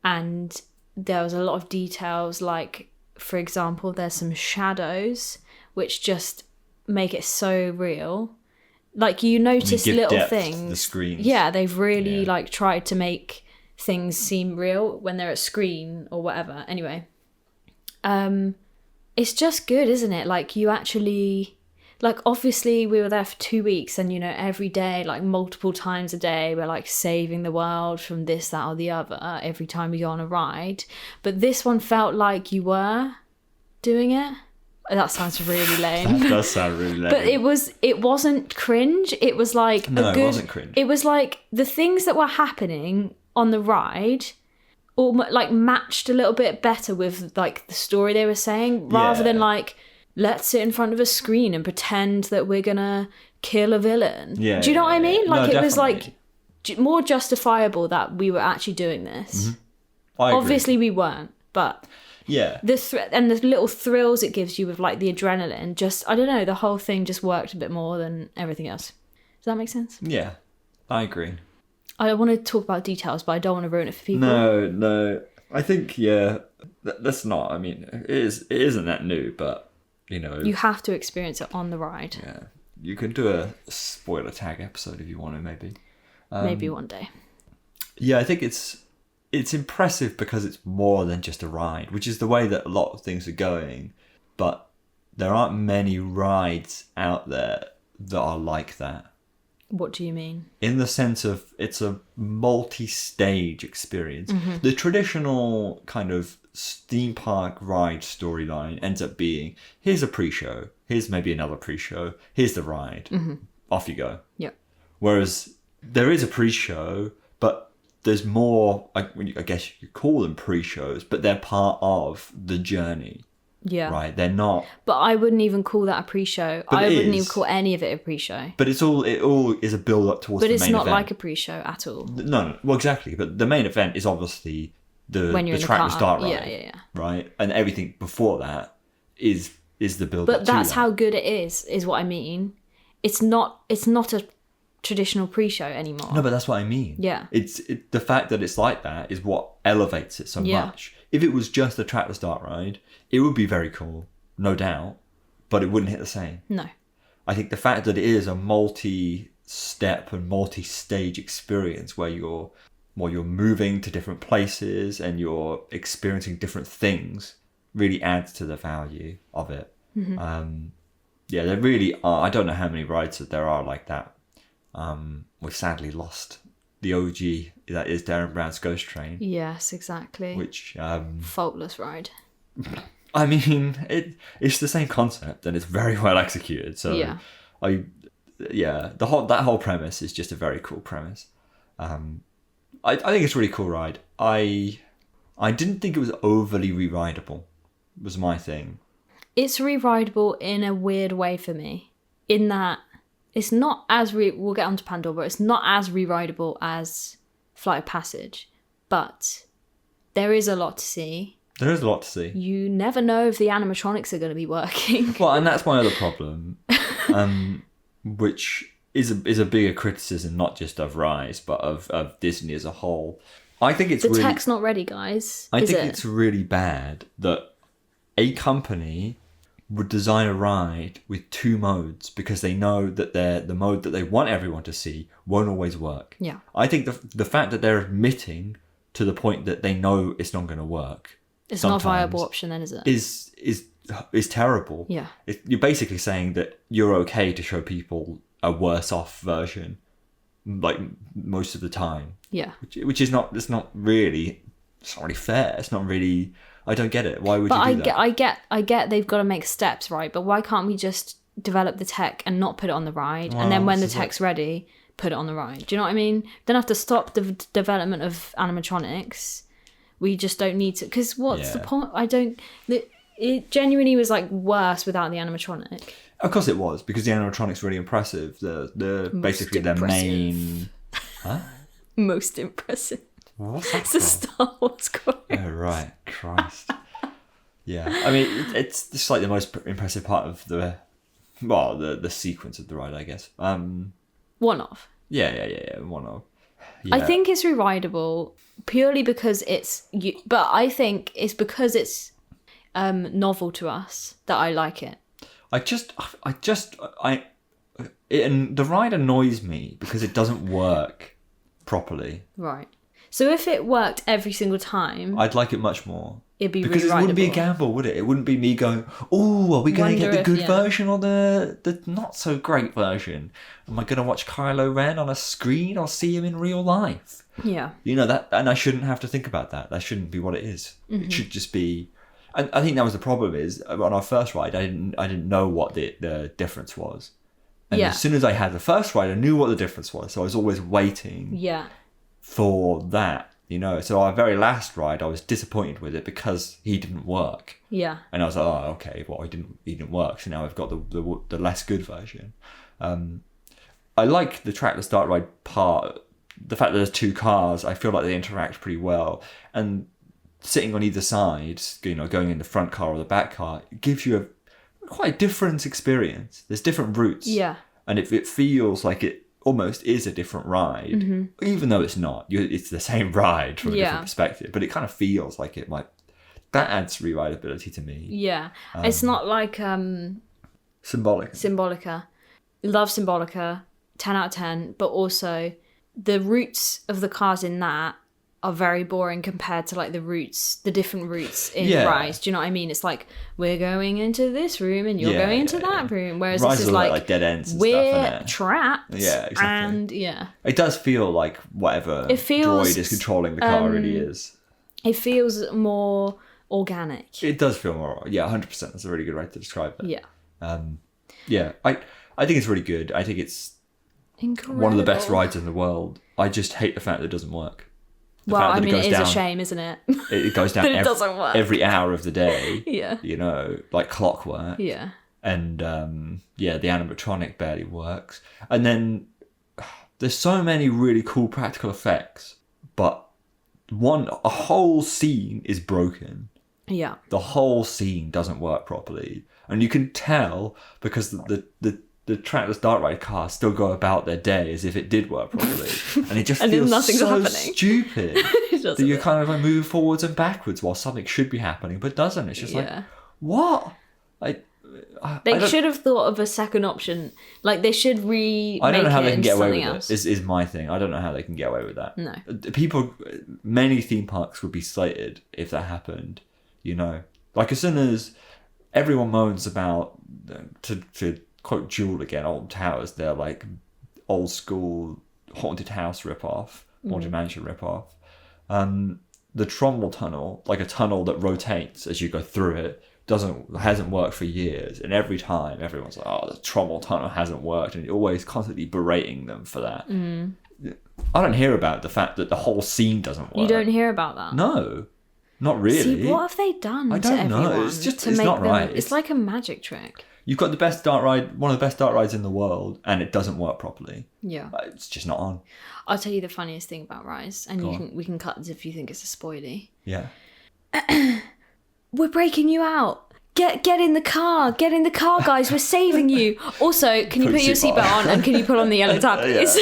And there was a lot of details, like, for example, there's some shadows which just make it so real. Like, you notice give little depth to things. the screens. Yeah, they've really Yeah. like tried to make things seem real when they're at screen or whatever. Anyway, it's just good, isn't it? Like, you actually... Like, obviously, we were there for 2 weeks and, you know, every day, like, multiple times a day, we're, like, saving the world from this, that, or the other every time we go on a ride. But this one felt like you were doing it. That sounds really lame. That does sound really lame. But it wasn't cringe. It was, like, No, a good... it wasn't cringe. It was, like, the things that were happening on the ride... like, matched a little bit better with, like, the story they were saying, rather than, like... Let's sit in front of a screen and pretend that we're gonna kill a villain. Yeah, Do you know what I mean? Like, no, it was like definitely. more justifiable that we were actually doing this. I agree. Obviously, we weren't, but Yeah. and the little thrills it gives you with, like, the adrenaline. Just, I don't know, the whole thing just worked a bit more than everything else. Does that make sense? Yeah. I agree. I want to talk about details, but I don't want to ruin it for people. No. I think, that's not, I mean, it isn't that new, but, you know. You have to experience it on the ride. Yeah. You could do a spoiler tag episode if you want to, maybe. Maybe one day. Yeah, I think it's impressive because it's more than just a ride, which is the way that a lot of things are going. But there aren't many rides out there that are like that. What do you mean? In the sense of it's a multi-stage experience. Mm-hmm. The traditional kind of theme park ride storyline ends up being, here's a pre-show, here's maybe another pre-show, here's the ride, off you go. Yep. Whereas there is a pre-show, but there's more, I guess you could call them pre-shows, but they're part of the journey. Yeah. Right? They're not. But I wouldn't even call that a pre-show. But I it wouldn't is. even call any of it a pre-show. But it all is a build up towards But the it's main not event. like a pre-show at all. No, well, exactly. But the main event is obviously When you're the in track the and car. start ride. Yeah. Right? And everything before that is the build up But to that's that. how good it is what I mean. It's not a traditional pre-show anymore. No, but that's what I mean. Yeah. The fact that it's like that is what elevates it so Yeah. much. If it was just a track to start ride, it would be very cool, no doubt, but it wouldn't hit the same. No. I think the fact that it is a multi-step and multi-stage experience where you're moving to different places and you're experiencing different things really adds to the value of it. Mm-hmm. Yeah, there really are. I don't know how many rides that there are like that. We've sadly lost the OG that is Darren Brown's Ghost Train. Yes, exactly. Which faultless ride. I mean, it's the same concept and it's very well executed. So Yeah. that whole premise is just a very cool premise. I think it's a really cool ride. I didn't think it was overly re-rideable. Was my thing. It's re-rideable in a weird way for me. In that it's not as we'll get onto Pandora, but it's not as re-rideable as Flight of Passage. But there is a lot to see. There is a lot to see. You never know if the animatronics are going to be working. Well, and that's my other problem, which is a bigger criticism, not just of Rise, but of Disney as a whole. I think it's the tech's not ready, guys. I think it's really bad that a company would design a ride with two modes because they know that the mode that they want everyone to see won't always work. Yeah. I think the fact that they're admitting to the point that they know it's not going to work. It's not a viable option then, is it? Is terrible. Yeah. You're basically saying that you're okay to show people a worse off version, like most of the time. Yeah. Which is not. It's not really fair. It's not really. I don't get it. Why would you do that? I get they've got to make steps, right? But why can't we just develop the tech and not put it on the ride? And then when the tech's ready, put it on the ride. Do you know what I mean? Don't have to stop the development of animatronics. We just don't need to. Because what's the point? It genuinely was like worse without the animatronic. Of course it was, because the animatronic's really impressive. The basically their main. Huh? Most impressive. What's that? It's a Star Wars quote. Oh right, Christ. Yeah, I mean it's just like the most impressive part of the sequence of the ride, I guess. One of. Yeah, one of. Yeah. I think it's re-rideable purely because but I think it's because it's novel to us that I like it. And the ride annoys me because it doesn't work properly. Right. So if it worked every single time, I'd like it much more. It'd be because it wouldn't be a gamble, would it? It wouldn't be me going, "Oh, are we going to get the good version or the not so great version? Am I going to watch Kylo Ren on a screen or see him in real life?" Yeah. You know that, and I shouldn't have to think about that. That shouldn't be what it is. Mm-hmm. It should just be. And I think that was the problem. Is on our first ride, I didn't know what the difference was. And as soon as I had the first ride, I knew what the difference was. So I was always waiting. Yeah. For that, so our very last ride, I was disappointed with it because he didn't work. Yeah. And I was like, oh, okay, well, he didn't work, so now I've got the less good version. I like the track to start ride part. The fact that there's two cars, I feel like they interact pretty well, and sitting on either side, going in the front car or the back car, it gives you quite a different experience. There's different routes. Yeah. And it feels like it almost is a different ride, even though it's not. It's the same ride from a different perspective, but it kind of feels like it might. That adds re-rideability to me. Yeah, it's not like Symbolica. Love Symbolica, 10 out of 10, but also the routes of the cars in that are very boring compared to like the different routes in Rise. Do you know what I mean? It's like, we're going into this room and you're going into that room. Whereas Rise this is like dead ends and we're stuff, isn't it? trapped. Yeah, exactly. And it does feel like whatever droid is controlling the car really is. It feels more organic. It does feel more, 100%. That's a really good way to describe it. Yeah. I think it's really good. I think it's incredible. One of the best rides in the world. I just hate the fact that it doesn't work. Well, I mean, it is down, a shame, isn't it? It goes down that it doesn't work. every hour of the day. Yeah. You know, like clockwork. Yeah. And the animatronic barely works. And then there's so many really cool practical effects, but a whole scene is broken. Yeah. The whole scene doesn't work properly. And you can tell because the trackless dark ride cars still go about their day as if it did work properly. And it just feels so happening. stupid that you're kind of like moving forwards and backwards while something should be happening, but doesn't. It's just like, what? They should have thought of a second option. Like, they should I don't know how they can get away with else. it. Is my thing. I don't know how they can get away with that. No. Many theme parks would be slated if that happened. You know, like as soon as everyone moans about, to quote Jewel again, Alton Towers, they're like old school haunted house rip-off, haunted mansion rip-off. The Trumbull Tunnel, like a tunnel that rotates as you go through it, hasn't worked for years, and every time everyone's like, oh, the Trumbull Tunnel hasn't worked, and you're always constantly berating them for that. I don't hear about the fact that the whole scene doesn't work. You don't hear about that? No, not really. See, what have they done I don't know. It's just, it's not right. It's like a magic trick. You've got the best dark ride, one of the best dark rides in the world, and it doesn't work properly. Yeah. It's just not on. I'll tell you the funniest thing about Rise, and we can cut this if you think it's a spoilie. Yeah. We're breaking you out. Get in the car. Get in the car, guys. We're saving you. Also, can you put your seatbelt on, and can you put on the yellow tab, please?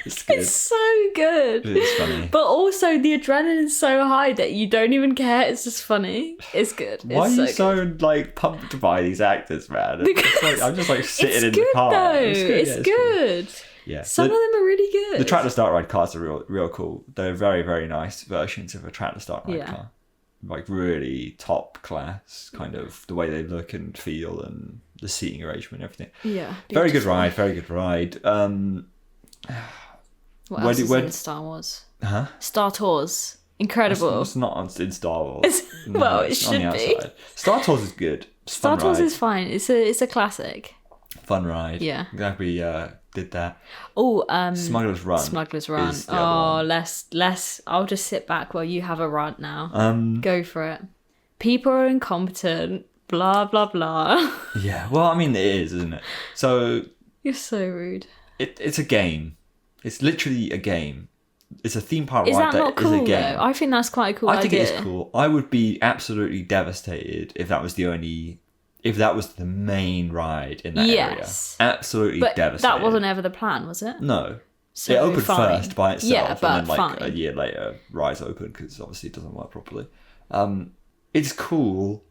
It's good. It's so good. It's funny. But also, the adrenaline's so high that you don't even care. It's just funny. It's good. Why are you so like pumped by these actors, man? I'm just like sitting in the car. Though. It's good. Cool. Yeah. Some of them are really good. The trackless dark ride cars are real cool. They're very, very nice versions of a trackless dark ride car. Like really top class, kind of the way they look and feel and the seating arrangement and everything. Yeah. Very good ride. Very good ride. What else is in Star Wars? Huh? Star Tours. Incredible. It's not in Star Wars. Well, it should be. Star Tours is good. Star Tours is fine. It's a classic. Fun ride. Yeah. Glad we did that. Oh, Smugglers Run. Smugglers Run. Oh, less. I'll just sit back while you have a rant now. Go for it. People are incompetent. Blah blah blah. Yeah. Well, I mean, it is, isn't it? So. You're so rude. It's a game. It's literally a game. It's a theme park ride that not cool, is a game. Though? I think that's quite a cool idea. I think it is cool. I would be absolutely devastated if that was the main ride in that area. Absolutely devastated. That wasn't ever the plan, was it? No. So it opened first by itself, but and then a year later, Rise opened because obviously it doesn't work properly. It's cool.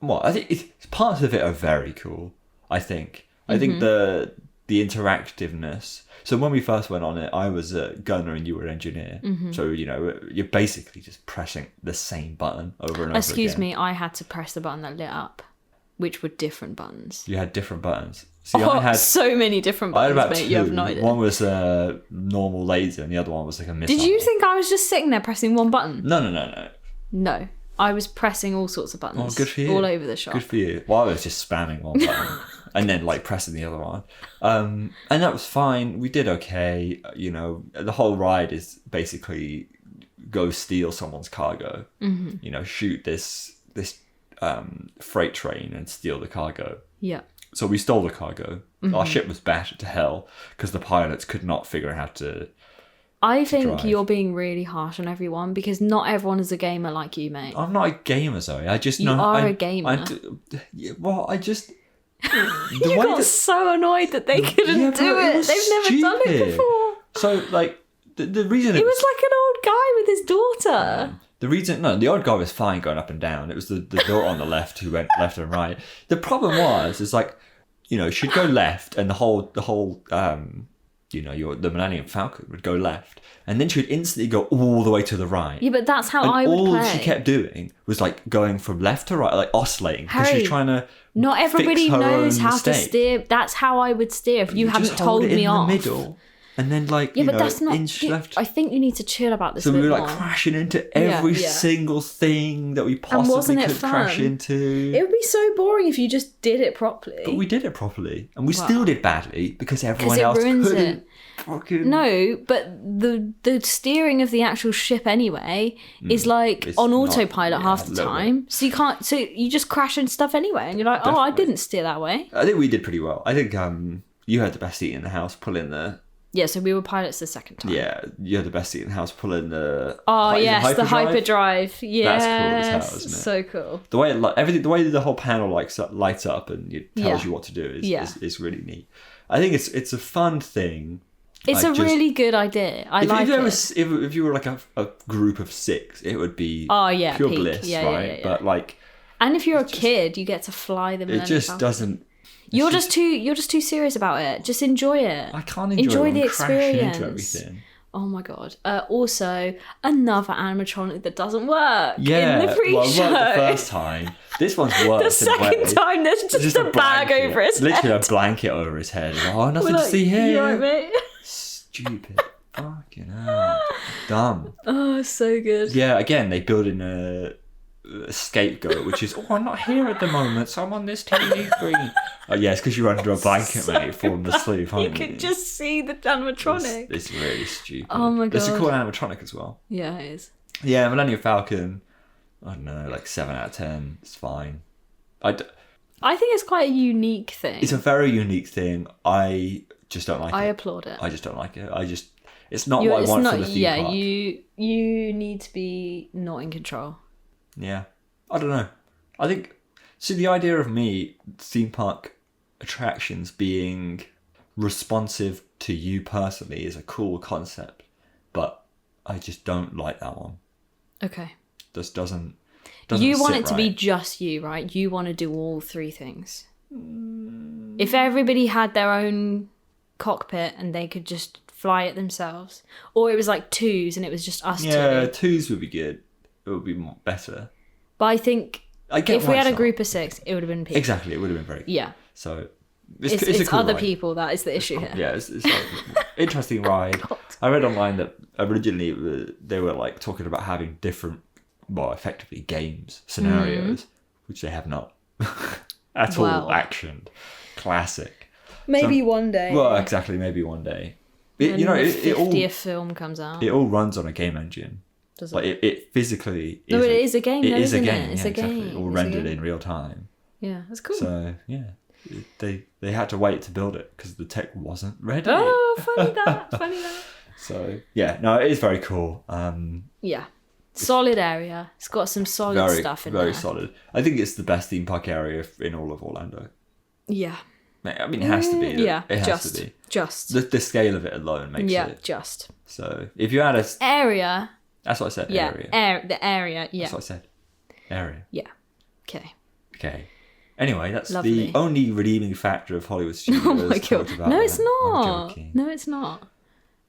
I think parts of it are very cool. I think the interactiveness. So when we first went on it, I was a gunner and you were an engineer. So, you know, you're basically just pressing the same button over and over Excuse again. me, I had to press the button that lit up, which were different buttons. You had different buttons. See, I had so many different buttons, mate. You have no idea. One was a normal laser and the other one was like a missile. Did you think I was just sitting there pressing one button? No. No. I was pressing all sorts of buttons. Oh, good for you. All over the shop. Good for you. Well, I was just spamming one button and then like pressing the other one. And that was fine. We did okay. You know, the whole ride is basically go steal someone's cargo. You know, shoot this freight train and steal the cargo. Yeah. So we stole the cargo. Our ship was battered to hell because the pilots could not figure out how to I think you're being really harsh on everyone because not everyone is a gamer like you, mate. I'm not a gamer, Zoe. I just you are a gamer. You got so annoyed that they couldn't do it. They've never done it before. So, like, the reason he was like an old guy with his daughter. The old guy was fine going up and down. It was the daughter on the left who went left and right. The problem is like, you know, she'd go left and the whole you know, the Millennium Falcon would go left, and then she would instantly go all the way to the right. Yeah, but that's how I would play. All she kept doing was like going from left to right, like oscillating, because she's trying to. Not everybody knows how mistake. To steer. That's how I would steer if you hadn't told me off. In the middle, and then like but that's not. Inch left. I think you need to chill about this. So we were like more. crashing into every single thing that we possibly could crash into. It would be so boring if you just did it properly. But we did it properly, and we still did badly because everyone else couldn't. fucking... No, but the steering of the actual ship anyway is like It's on not- autopilot yeah, half a the little time. So you can't. So you just crash and stuff anyway, and you're like, oh, I Definitely. didn't steer that way. I think we did pretty well. I think you had the best seat in the house, pulling the... Yeah, so we were pilots the second time. Yeah, you had the best seat in the house, pulling the... Oh is it yes, the hyperdrive. Yes, That's cool as hell, isn't it? So cool. The way the way the whole panel lights up and it tells Yeah. you what to do Yeah. is really neat. I think it's a fun thing. It's Like, a just- really good idea. I like it. If you were like a group of 6, it would be Oh yeah, pure peak. bliss, Yeah, right? yeah. But like, And if you're a kid, you get to fly the it Millennium just Falcon. doesn't. You're just too serious about it. Just enjoy it. I can't enjoy the it when crashing experience. into everything. Oh my god. Also, another animatronic that doesn't work Yeah, in the pre-show. well, it worked the first time. This one's The worse. in a way. second time, there's just a bag blanket. over his Literally head. a blanket over his head. Oh, nothing We're to like, see here. You alright, mate? Stupid. Fucking hell. Dumb. Oh, so good. Yeah, again, they build in a scapegoat, which is, oh, I'm not here at the moment, so I'm on this TV screen. Oh, yeah, it's because you're under a blanket, mate, falling asleep, You aren't you? could just see the animatronic. It's really stupid. Oh my It's a God. cool animatronic as well. Yeah, it is. Yeah, Millennium Falcon, I don't know, like 7 out of 10. It's fine. I think it's quite a unique thing. It's a very unique thing. I just don't like I it. applaud it. I just don't like it. It's not what I want from a theme park. You need to be not in control. Yeah. I don't know. I think, see, the idea of theme park attractions being responsive to you personally is a cool concept, but I just don't like that one. Okay. This doesn't You want sit it to be right. just you, right? You want to do all 3 things. If everybody had their own cockpit and they could just fly it themselves, or it was like 2s and it was just us Yeah, 2. 2s would be good. It would be more better. But I think I get if why we had it's a not. group of 6, it would have been peak. Exactly, it would have been very good. Yeah. So It's a cool other ride. people that is the issue here. Yeah, it's like interesting ride. I read online that originally they were like talking about having different, well, effectively games scenarios, which they have not at all Well. actioned. Classic. Maybe one day. Well, exactly. Maybe one day. when You know, the it 50th film comes out. all runs on a game engine. Does Like it physically. No, it is a game. It though, is a isn't game. It? It's yeah, a exactly. game. All It's a rendered game. in real time. Yeah, that's cool. So yeah, they had to wait to build it because the tech wasn't ready. Oh, funny that. Funny that. So yeah, no, it is very cool. Yeah. Solid area. It's got some solid stuff in there. Very solid. I think it's the best theme park area in all of Orlando. Yeah. I mean, it has to be. Yeah. It has just. to be. Just. The scale of it alone makes Yeah, it. just. So if you had a, Area. that's what I said. Yeah. Area. The area. Yeah. That's what I said. Area. Yeah. Okay. Okay. Anyway, that's Lovely. the only redeeming factor of Hollywood Studios. Oh my talked god. about No, it's there. I'm not. joking. No, it's not.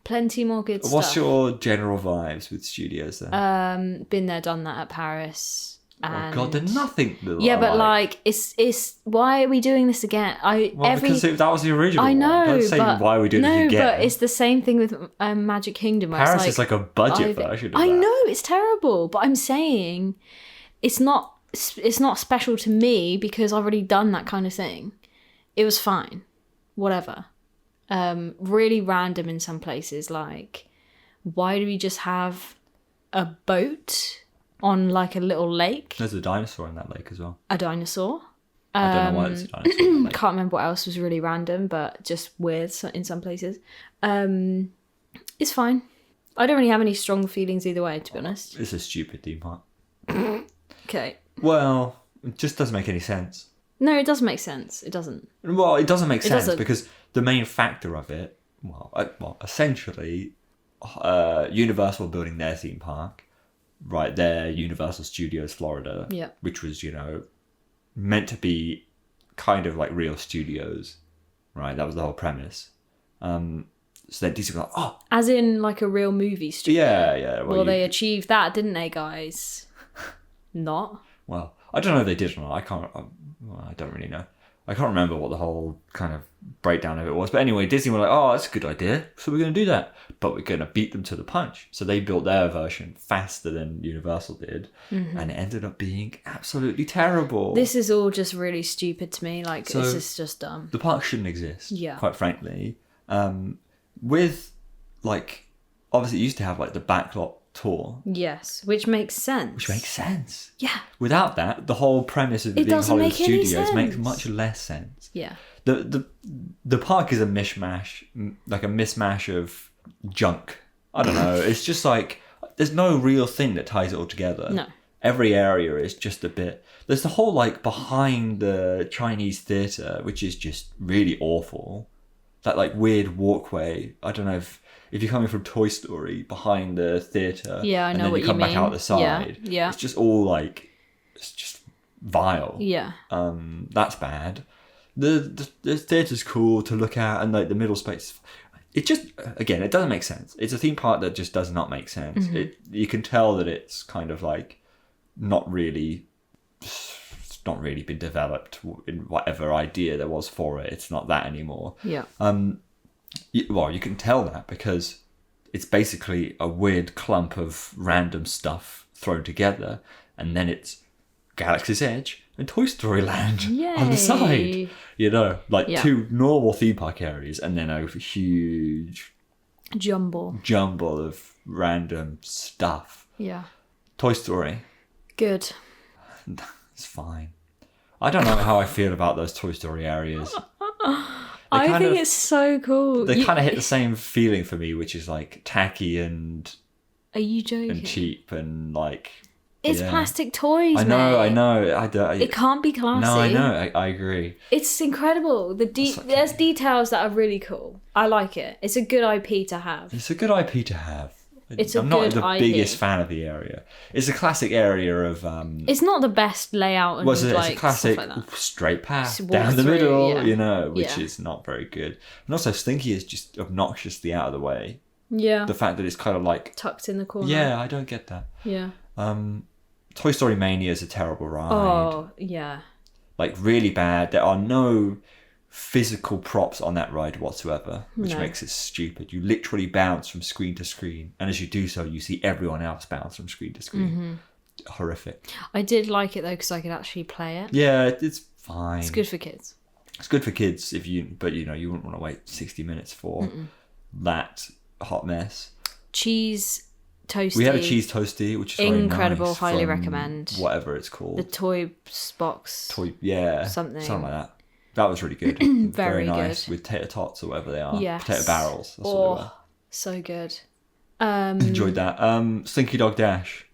Plenty more good What's stuff. your general vibes with studios then? Been there, done that at Paris. Oh And... god, they're nothing. That Yeah, I but like, it's why are we doing this again? because that was the original. I know, one. Don't say but why are we doing it again. but it's the same thing with Magic Kingdom. Where Paris it's is like a budget I've- version of I that. know it's terrible, but I'm saying it's not special to me because I've already done that kind of thing. It was fine, whatever. Really random in some places. Like, why do we just have a boat on like a little lake? There's a dinosaur in that lake as well. A dinosaur. I don't know why there's a dinosaur in that lake. Can't remember what else was really random, but just weird in some places. It's fine. I don't really have any strong feelings either way, to be honest. It's a stupid theme park. Okay. Well, it just doesn't make any sense. No, it does make sense. It doesn't. Well, it doesn't make sense doesn't. because the main factor of it, essentially, Universal building their theme park, right there, Universal Studios Florida, Yeah. which was, meant to be kind of like real studios, right? That was the whole premise. So then Disney were like, oh, As in, like a real movie studio. yeah. Well, they achieved that, didn't they, guys? Not. Well, I don't know if they did or not. I don't really know. I can't remember what the whole kind of breakdown of it was. But anyway, Disney were like, oh, that's a good idea. So we're going to do that. But we're going to beat them to the punch. So they built their version faster than Universal did. Mm-hmm. And it ended up being absolutely terrible. This is all just really stupid to me. Like, So- this is just dumb. The park shouldn't exist, Yeah. quite frankly. with like obviously it used to have like the backlot tour. Yes, which makes sense. Which makes sense. Yeah. Without that, the whole premise of it being Hollywood Studios makes much less sense. Yeah. The park is a mishmash, like a mismatch of junk. I don't know. It's just like there's no real thing that ties it all together. No. Every area is just a bit. There's the whole like behind the Chinese theatre, which is just really awful. That like weird walkway. I don't know if you're coming from Toy Story behind the theatre. Yeah, I know what you mean. And then you come back out the side. Yeah. It's just all like it's just vile. Yeah. That's bad. The theatre's cool to look at, and like the middle space. It just again, it doesn't make sense. It's a theme park that just does not make sense. You can tell that it's kind of like not really been developed in whatever idea there was for it. It's not that anymore. Yeah. Well, you can tell that because it's basically a weird clump of random stuff thrown together, and then it's Galaxy's Edge and Toy Story Land on the side. You know, like two normal theme park areas, and then a huge jumble of random stuff. Yeah. Toy Story. Good. It's fine. I don't know how I feel about those Toy Story areas. I think it's so cool. They kind of hit the same feeling for me, which is like tacky and... Are you joking? And cheap and like... It's plastic toys, I know. It can't be classy. No, I know. I agree. It's incredible. There's details that are really cool. I like it. It's a good IP to have. It's a good IP to have. I'm not the biggest fan of the area. It's a classic area of... it's not the best layout. And it's a classic straight path down the middle, you know, which is not very good. And also Slinky is just obnoxiously out of the way. Yeah. The fact that it's kind of like... tucked in the corner. Yeah, I don't get that. Yeah. Toy Story Mania is a terrible ride. Oh, yeah. Like, really bad. There are no physical props on that ride whatsoever, which makes it stupid. You literally bounce from screen to screen, and as you do so, you see everyone else bounce from screen to screen. Mm-hmm. Horrific. I did like it, though, because I could actually play it. Yeah, it's fine. It's good for kids. It's good for kids, but, you know, you wouldn't want to wait 60 minutes for that hot mess. Cheese... toasty. We had a cheese toasty, which is incredible. Nice, highly recommend. Whatever it's called, the toy box. Something like that. That was really good. Very nice good. With tater tots or whatever they are. Yes. Potato barrels. That's what they were. So good. Enjoyed that. Slinky Dog Dash.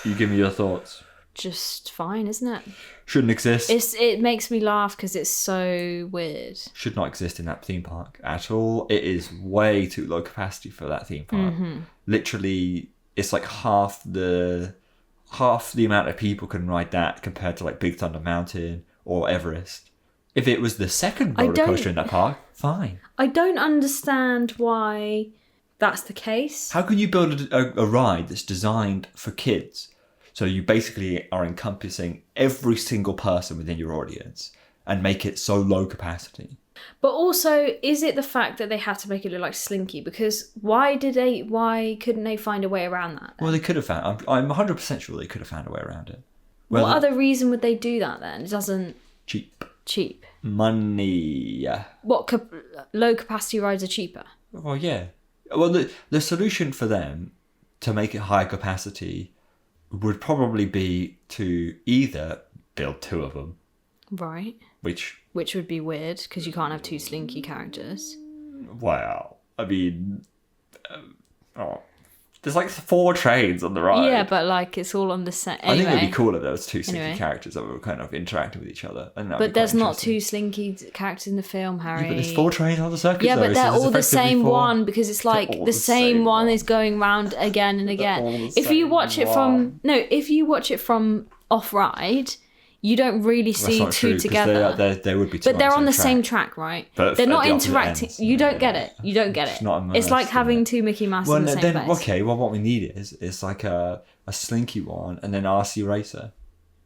You give me your thoughts. Just fine, isn't it? Shouldn't exist. It makes me laugh because it's so weird. Should not exist in that theme park at all. It is way too low capacity for that theme park. Mm-hmm. Literally, it's like half the amount of people can ride that compared to like Big Thunder Mountain or Everest. If it was the second roller coaster in that park, fine. I don't understand why that's the case. How can you build a ride that's designed for kids? So you basically are encompassing every single person within your audience and make it so low capacity. But also, is it the fact that they had to make it look like Slinky? Because why couldn't they find a way around that then? Well, they could have found... I'm 100% sure they could have found a way around it. What other reason would they do that then? It doesn't... Cheap. Money. What, low capacity rides are cheaper? Well, yeah. Well, the solution for them to make it high capacity would probably be to either build two of them. Right. Which would be weird, because you can't have two Slinky characters. Wow. I mean... There's like 4 trains on the ride. Yeah, but like it's all on the same... Anyway. I think it'd be cool if there was 2 Slinky characters that were kind of interacting with each other. But there's not 2 Slinky characters in the film, Harry. Yeah, but there's 4 trains on the circuit. Yeah, but they're all the same one, because it's like the same one is going round again and again. If you watch it from off-ride, you don't really see 2 together. They would be 2 but they're on the track. same track, right? But they're not interacting. You don't get it. It's like having 2 Mickey Mouses in the same place. Okay, well, what we need is like a Slinky one and then RC Racer.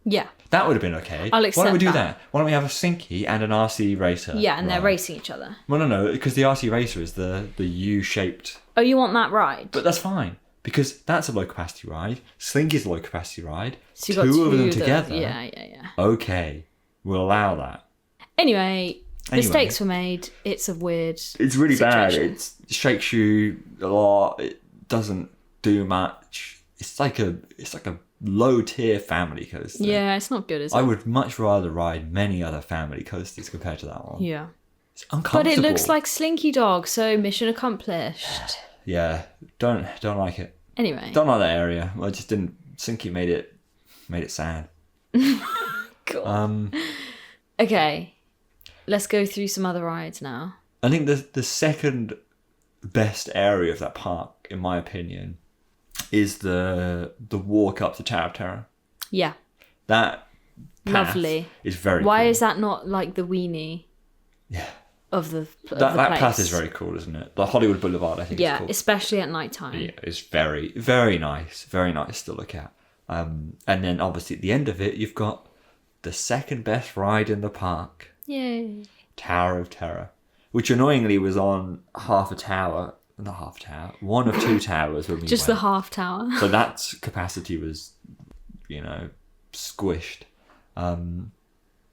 Yeah. That would have been okay. I'll accept Why don't we do that? Why don't we have a Slinky and an RC Racer? Yeah, and they're racing each other. Well, no, because the RC Racer is the U-shaped... Oh, you want that ride? But that's fine. Because that's a low capacity ride. Slinky's a low capacity ride. So two of them together. Yeah. Okay, we'll allow that. Anyway, Mistakes were made. It's a weird. It's really situation. bad. It shakes you a lot. It doesn't do much. It's like a low tier family coaster. Yeah, it's not good, is it? I would much rather ride many other family coasters compared to that one. Yeah. It's uncomfortable. But it looks like Slinky Dog, so mission accomplished. Yeah, don't like it. Anyway. Don't like that area. I just didn't. Slinky made it sad. God. Okay, let's go through some other rides now. I think the second best area of that park, in my opinion, is the walk up to Tower of Terror. Yeah. That path lovely. Is very Why cool. is that not like the weenie? Yeah. Of the that place. path is very cool, isn't it? The Hollywood Boulevard, I think. Yeah, is cool. especially at night time. Yeah, it's very, very nice. Very nice to look at. And then obviously at the end of it, you've got the second best ride in the park. Yay. Tower of Terror. Which annoyingly was on half a tower. Not half a tower. One of two towers when we Just went. the half tower. So that capacity was, squished.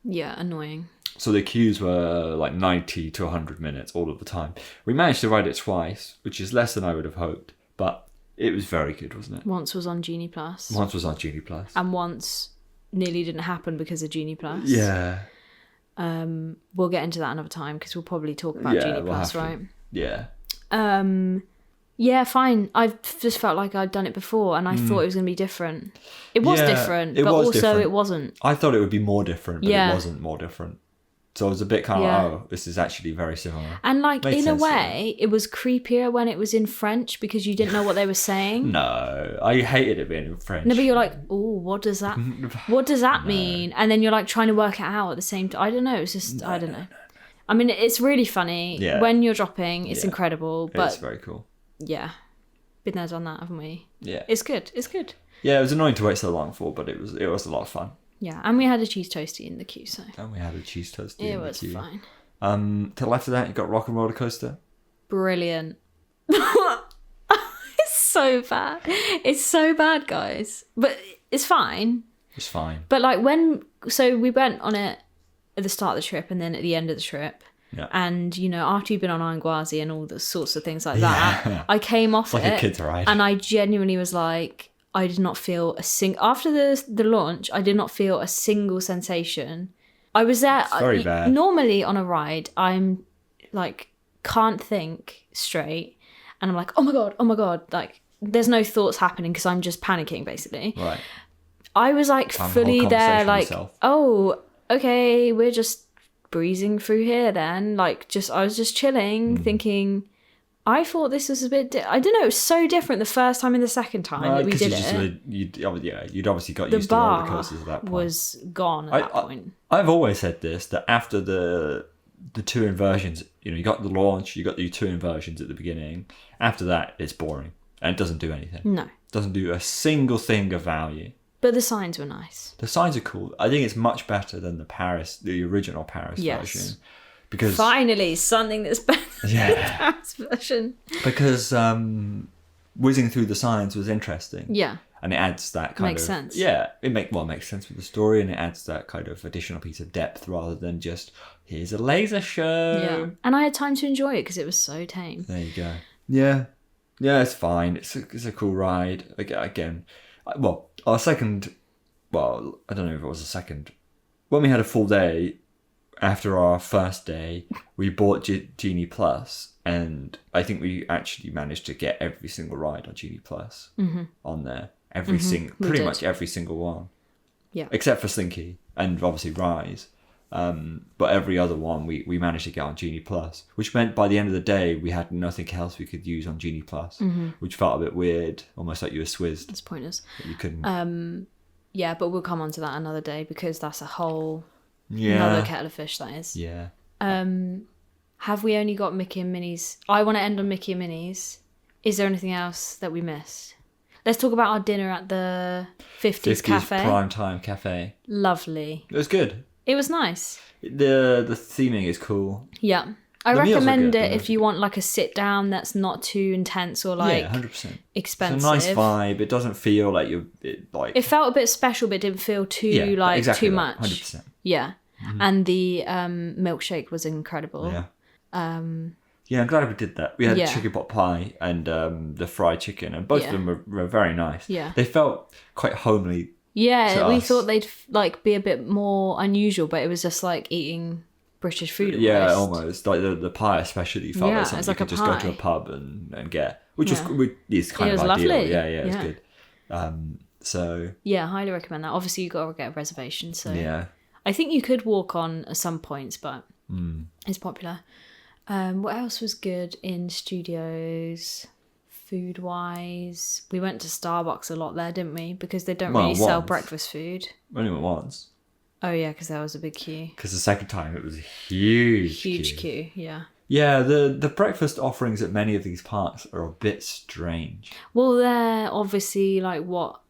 Yeah, annoying. So the queues were like 90 to 100 minutes all of the time. We managed to ride it twice, which is less than I would have hoped. But it was very good, wasn't it? Once was on Genie Plus. Once was on Genie Plus. And once nearly didn't happen because of Genie Plus. Yeah. We'll get into that another time because we'll probably talk about Genie Plus, right? Yeah. Yeah, fine. I've just felt like I'd done it before and I thought it was going to be different. It was different, but also different. it wasn't. I thought it would be more different, but Yeah. it wasn't more different. So I was a bit kind of this is actually very similar. And like, Made in a sense to way, it was creepier when it was in French because you didn't know what they were saying. No, I hated it being in French. No, but you're like, oh, what does that mean? And then you're like trying to work it out at the same time. I don't know. It's just, I don't know. I mean, it's really funny. Yeah. When you're dropping, it's incredible. But it's very cool. yeah, been there, done that, haven't we? Yeah. It's good. It's good. Yeah, it was annoying to wait so long for, but it was a lot of fun. Yeah, and we had a cheese toastie in the queue, so And we had a cheese toastie it in the was queue. fine. To the left of that, you got Rock and Roller Coaster. Brilliant. It's so bad. It's so bad, guys. But it's fine. It's fine. But like so we went on it at the start of the trip and then at the end of the trip. Yeah. And, after you've been on Anguazi and all the sorts of things like that, I came off like it. a kid's ride. And I genuinely was like, I did not feel after the launch, I did not feel a single sensation. I was there. It's very bad. Normally on a ride, I'm like, can't think straight. And I'm like, oh my God. Like, there's no thoughts happening because I'm just panicking, basically. Right. I was like fully there, like, oh, okay, we're just breezing through here then. Like, I was just chilling, thinking, I thought this was a bit I don't know, it was so different the first time and the second time that we did it. You'd obviously got The used to roller bar coasters at that point. was gone at that point. I've always said this, that after the two inversions, you got the launch, you got the two inversions at the beginning. After that, it's boring and it doesn't do anything. No. It doesn't do a single thing of value. But the signs were nice. The signs are cool. I think it's much better than the original Paris version. Because finally, something that's better than the Paris version. Because whizzing through the signs was interesting. Yeah. And it adds that kind of... Makes sense. Yeah, it makes sense with the story, and it adds that kind of additional piece of depth rather than just, here's a laser show. Yeah. And I had time to enjoy it because it was so tame. There you go. Yeah. Yeah, it's fine. It's a cool ride. Again, well, our second... Well, I don't know if it was a second. When we had a full day... After our first day, we bought Genie Plus, and I think we actually managed to get every single ride on Genie Plus on there. Pretty much every single one. Yeah. Except for Slinky and obviously Rise. But every other one we managed to get on Genie Plus, which meant by the end of the day we had nothing else we could use on Genie Plus, which felt a bit weird, almost like you were swizzed. It's pointless. You couldn't. Yeah, but we'll come on to that another day because that's a whole... Another kettle of fish, that is. Yeah. Have we only got Mickey and Minnie's? I want to end on Mickey and Minnie's. Is there anything else that we missed? Let's talk about our dinner at the 50s Cafe. Primetime Cafe. Lovely. It was good. It was nice. The theming is cool. Yeah. I The meals were recommend good, it if you want like a sit down that's not too intense or like 100%. expensive. It's a nice vibe. It doesn't feel like It felt a bit special, but it didn't feel too too that, much. 100%. Yeah. And the milkshake was incredible. Yeah. Yeah, I'm glad we did that. We had Yeah. chicken pot pie and the fried chicken, and both of them were very nice. Yeah. They felt quite homely. Yeah, to we us. thought they'd like be a bit more unusual, but it was just like eating British food. Yeah, almost. almost. Like the pie especially felt Yeah, like it's something like you a could just go to a pie. pub and get, which Yeah. is kind It of was ideal. lovely. Yeah, it was Yeah. good. So Yeah, highly recommend that. Obviously, you got to get a reservation. So yeah. I think you could walk on at some points, but it's popular. What else was good in studios? Food wise, we went to Starbucks a lot there, didn't we? Because they don't really sell once. breakfast food. Only went once. Oh yeah, because there was a big queue. Because the second time it was a huge Queue. Yeah. Yeah, the breakfast offerings at many of these parks are a bit strange. Well, they're obviously like what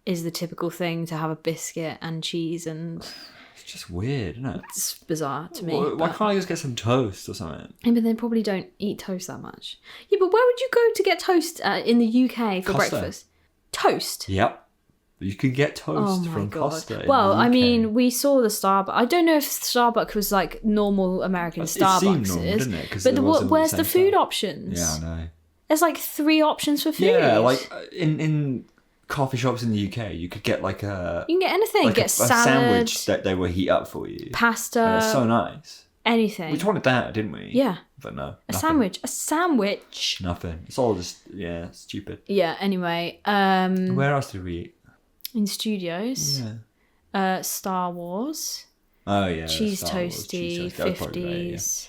is the typical thing to have a biscuit and cheese, and It's just weird, isn't it? it's bizarre to me. Why but- can't I just get some toast or something? Yeah, but they probably don't eat toast that much. Yeah, but where would you go to get toast in the UK for Costa. breakfast? Toast? Yep. You can get Oh toast my from god. Costa. in Well, the I UK. mean, we saw the Starbucks. I don't know if Starbucks was like normal American It seemed Starbucks normal, is. didn't it? 'Cause But there wasn't all where's the the same food stuff. options? Yeah, I know. There's like 3 options for food. Yeah, like in coffee shops in the UK, you could get like a you can get anything. like Get a salad, sandwich that they will heat up for you. pasta, And it's so nice. anything. We wanted that, didn't we? Yeah. But no. A nothing. sandwich. Nothing. It's all just stupid. Yeah. Anyway, Where else did we eat? in studios, Star Wars, Oh yeah. cheese Star Wars, toasty, cheese toast. That was probably right, yeah. 50s.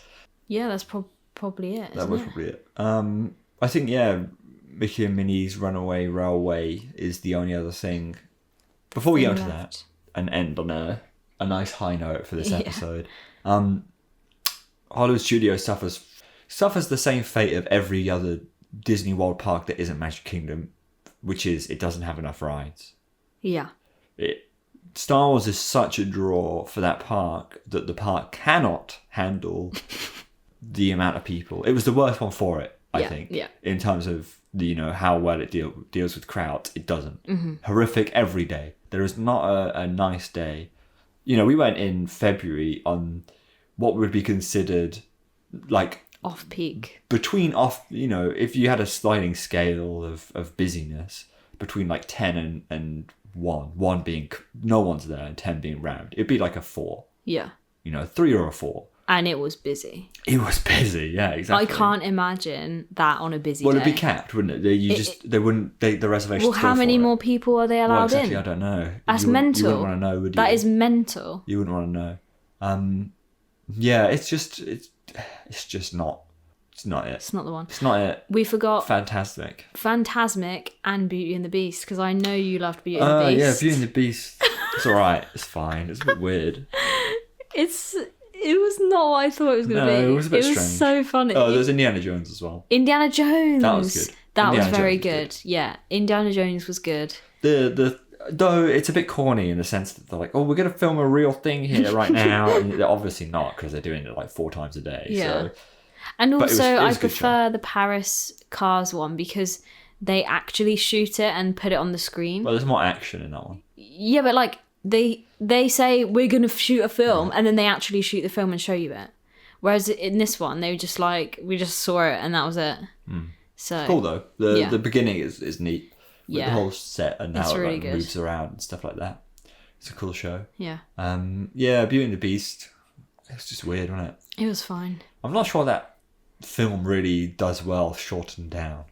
Yeah, that's probably it. That isn't was it? probably it. I think Mickey and Minnie's Runaway Railway is the only other thing. Before we get into that Left. and end on a nice high note for this Yeah. episode, Hollywood Studios suffers the same fate of every other Disney World park that isn't Magic Kingdom, which is it doesn't have enough rides. Yeah. Star Wars is such a draw for that park that the park cannot handle the amount of people. It was the worst one for it, I think. Yeah. In terms of how well it deals with crowds, it doesn't. Mm-hmm. Horrific every day. There is not a nice day. We went in February on what would be considered like Off peak. between if you had a sliding scale of busyness between like 10 and 1 being no one's there and 10 being rammed, it'd be like a 4, Yeah. 3 or a 4. And it was busy. It was busy, yeah, exactly. I can't imagine that on a busy Well, day. it'd be capped, wouldn't it? They wouldn't. The reservations. Well, how many more people are they Well, allowed exactly. in? I don't know. That's You mental. wouldn't want to know, would you? That is mental. You wouldn't want to know. Yeah, it's just not. It's not it. It's not the one. It's not it. We forgot Fantastic. Fantasmic and Beauty and the Beast, because I know you loved Beauty and the Beast. Yeah, Beauty and the Beast. It's all right. It's fine. It's a bit weird. It was not what I thought it was going to No, be. it was a bit strange. So funny. Oh, there's Indiana Jones as well. Indiana Jones. That was good. That Indiana was very Jones was good. Yeah, Indiana Jones was good. Though it's a bit corny in the sense that they're like, oh, we're going to film a real thing here right now. And they're obviously not, because they're doing it like 4 times a day. Yeah. So. And But it was- also, it was I a good prefer the Paris Cars one because they actually shoot it and put it on the screen. Well, there's more action in that one. Yeah, but like they say we're gonna shoot a film and then they actually shoot the film and show you it. Whereas in this one, they were just like, we just saw it and that was it. So Cool though. The beginning is neat. With Yeah. the whole set and It's how really it good. moves around and stuff like that. It's a cool show. yeah, Beauty and the Beast. It's just weird, wasn't it? it was fine. I'm not sure that film really does well shortened down.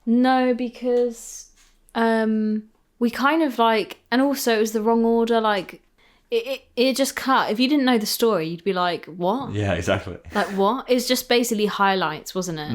No, because we kind of like, and also it was the wrong order. Like it just cut. If you didn't know the story, you'd be like, what? Yeah, exactly. Like what? It's just basically highlights, wasn't it?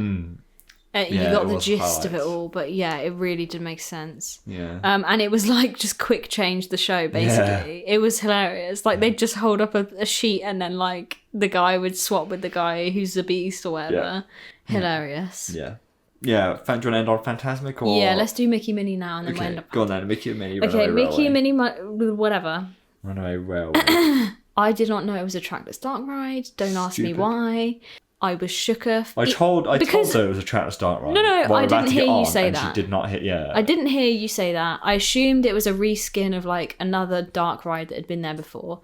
You Yeah, got it the was gist of it highlights. all, but yeah, it really did make sense. Yeah. And it was like just quick change the show, basically. It was hilarious. Like they'd just hold up a sheet and then like the guy would swap with the guy who's the beast or whatever. Hilarious. Yeah. Yeah. Do you want to end on Fantasmic or? Yeah, let's do Mickey Minnie now and then we'll Okay, end up. go on then. Mickey and Minnie. Okay, Runaway Mickey and Railway. Minnie, whatever. Runaway Railway. I did not know it was a trackless dark ride. Don't ask me Stupid. why. I was shooketh. I told her because- it was a trackless dark ride. No, Well, I we're about didn't to get hear you on, say and that. She did not hit. Yeah. I didn't hear you say that. I assumed it was a reskin of like another dark ride that had been there before.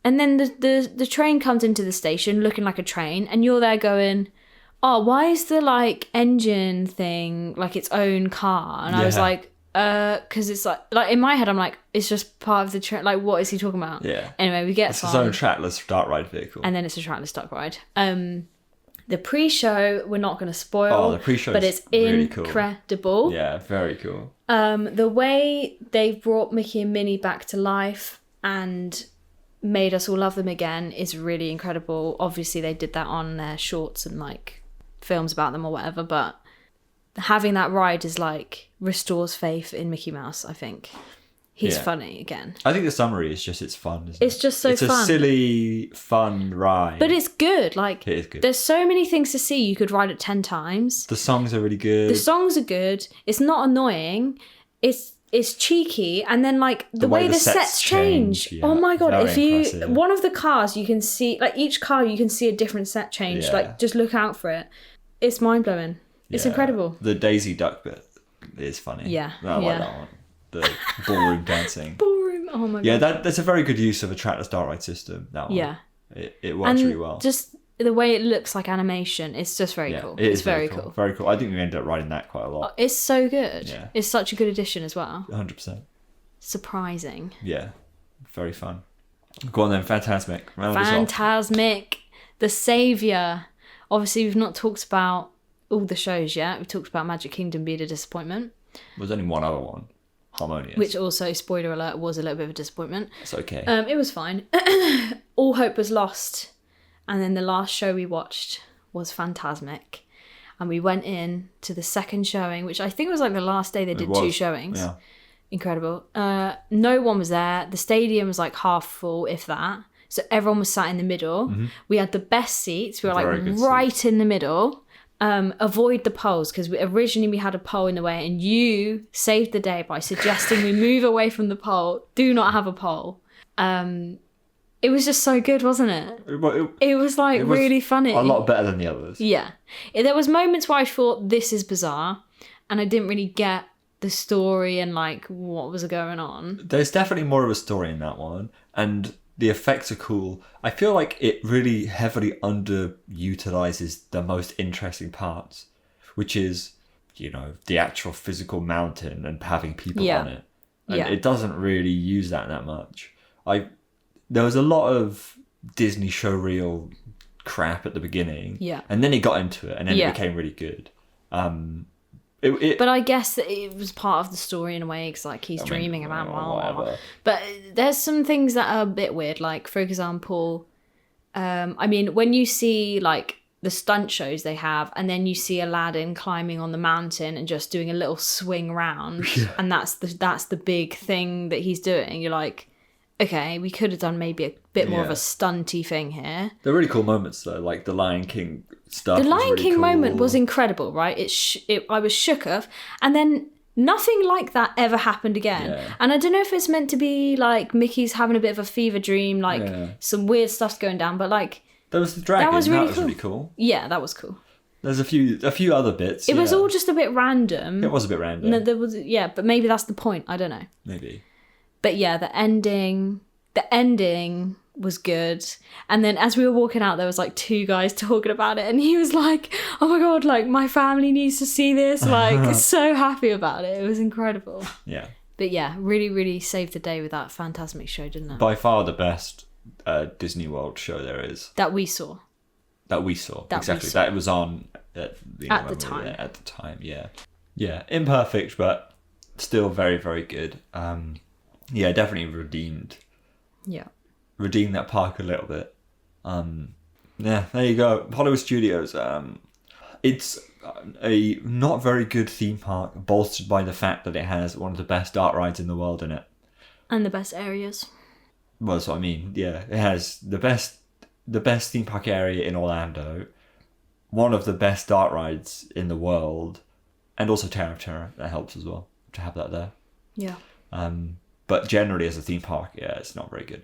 And then the train comes into the station looking like a train, and you're there going, oh, why is the like engine thing like its own car? And I was like, because it's like in my head I'm like, it's just part of the train. Like, what is he talking about? Yeah. Anyway, we get it's its own trackless dark ride vehicle, and then it's a trackless dark ride. The pre-show we're not going to spoil. Oh, the pre-show, but it's really incredible. Cool. Yeah, very cool. The way they've brought Mickey and Minnie back to life and made us all love them again is really incredible. Obviously, they did that on their shorts and like films about them or whatever, but having that ride is like restores faith in Mickey Mouse. I think he's funny again. I think the summary is just it's fun. It's just so fun. It's a silly, fun ride, but it's good. Like, it is good. There's so many things to see. You could ride it 10 times. The songs are really good. The songs are good. It's not annoying. It's cheeky, and then like the way the sets change. Yeah, oh my god! If you impressive. One of the cars, you can see like each car, you can see a different set change. Yeah. Like, just look out for it. It's mind blowing. It's incredible. The Daisy Duck bit is funny. Yeah, I like that one. The ballroom dancing. Ballroom. Oh my god. Yeah, that's a very good use of a trackless dark ride system. That one. Yeah. It works really well. Just the way it looks like animation, it's just very cool. It's very cool. Very cool. I think we ended up riding that quite a lot. It's so good. Yeah. It's such a good addition as well. 100%. Surprising. Yeah. Very fun. Go on then, Fantasmic. Fantasmic. The Saviour. Obviously, we've not talked about all the shows yet. We've talked about Magic Kingdom being a disappointment. There's only one other one. Harmonious. Which also, spoiler alert, was a little bit of a disappointment. It's okay. It was fine. All hope was lost. And then the last show we watched was Fantasmic. And we went in to the second showing, which I think was like the last day they did 2 showings. Yeah. Incredible. No one was there. The stadium was like half full, if that. So everyone was sat in the middle. Mm-hmm. We had the best seats. We were like right in the middle. Avoid the poles, because originally we had a pole in the way, and you saved the day by suggesting we move away from the pole. Do not have a pole. It was just so good, wasn't it? It was like really funny. A lot better than the others. Yeah. There was moments where I thought, this is bizarre, and I didn't really get the story and like what was going on. There's definitely more of a story in that one, and the effects are cool. I feel like it really heavily underutilizes the most interesting parts, which is, the actual physical mountain and having people on it. And it doesn't really use that much. There was a lot of Disney showreel crap at the beginning. Yeah. And then he got into it, and then it became really good. But I guess that it was part of the story in a way, because like he's dreaming about whatever. But there's some things that are a bit weird. Like, for example, when you see like the stunt shows they have, and then you see Aladdin climbing on the mountain and just doing a little swing round, and that's the big thing that he's doing. You're like, okay, we could have done maybe a bit more of a stunty thing here. They're really cool moments though, like the Lion King stuff. The Lion really King cool. moment was incredible, right? I was shook of, and then nothing like that ever happened again. Yeah. And I don't know if it's meant to be like Mickey's having a bit of a fever dream, like some weird stuff's going down, but like there was the dragon. That was really cool. Yeah, that was cool. There's a few other bits. It was all just a bit random. It was a bit random. No, there was but maybe that's the point. I don't know. Maybe. But yeah, the ending was good. And then as we were walking out, there was like 2 guys talking about it, and he was like, oh my god, like my family needs to see this, like so happy about it. It was incredible. Yeah. But yeah, really, really saved the day with that Fantasmic show, didn't it? By far the best Disney World show there is. That we saw. Exactly. That was on at the time. At the time, yeah. Yeah, imperfect, but still very, very good. Definitely redeemed that park a little bit. There you go. Hollywood Studios. It's a not very good theme park, bolstered by the fact that it has one of the best dark rides in the world in it. And the best areas. Well, that's what I mean. Yeah, it has the best theme park area in Orlando, one of the best dark rides in the world, and also Tower of Terror. That helps as well to have that there. Yeah. But generally, as a theme park, it's not very good.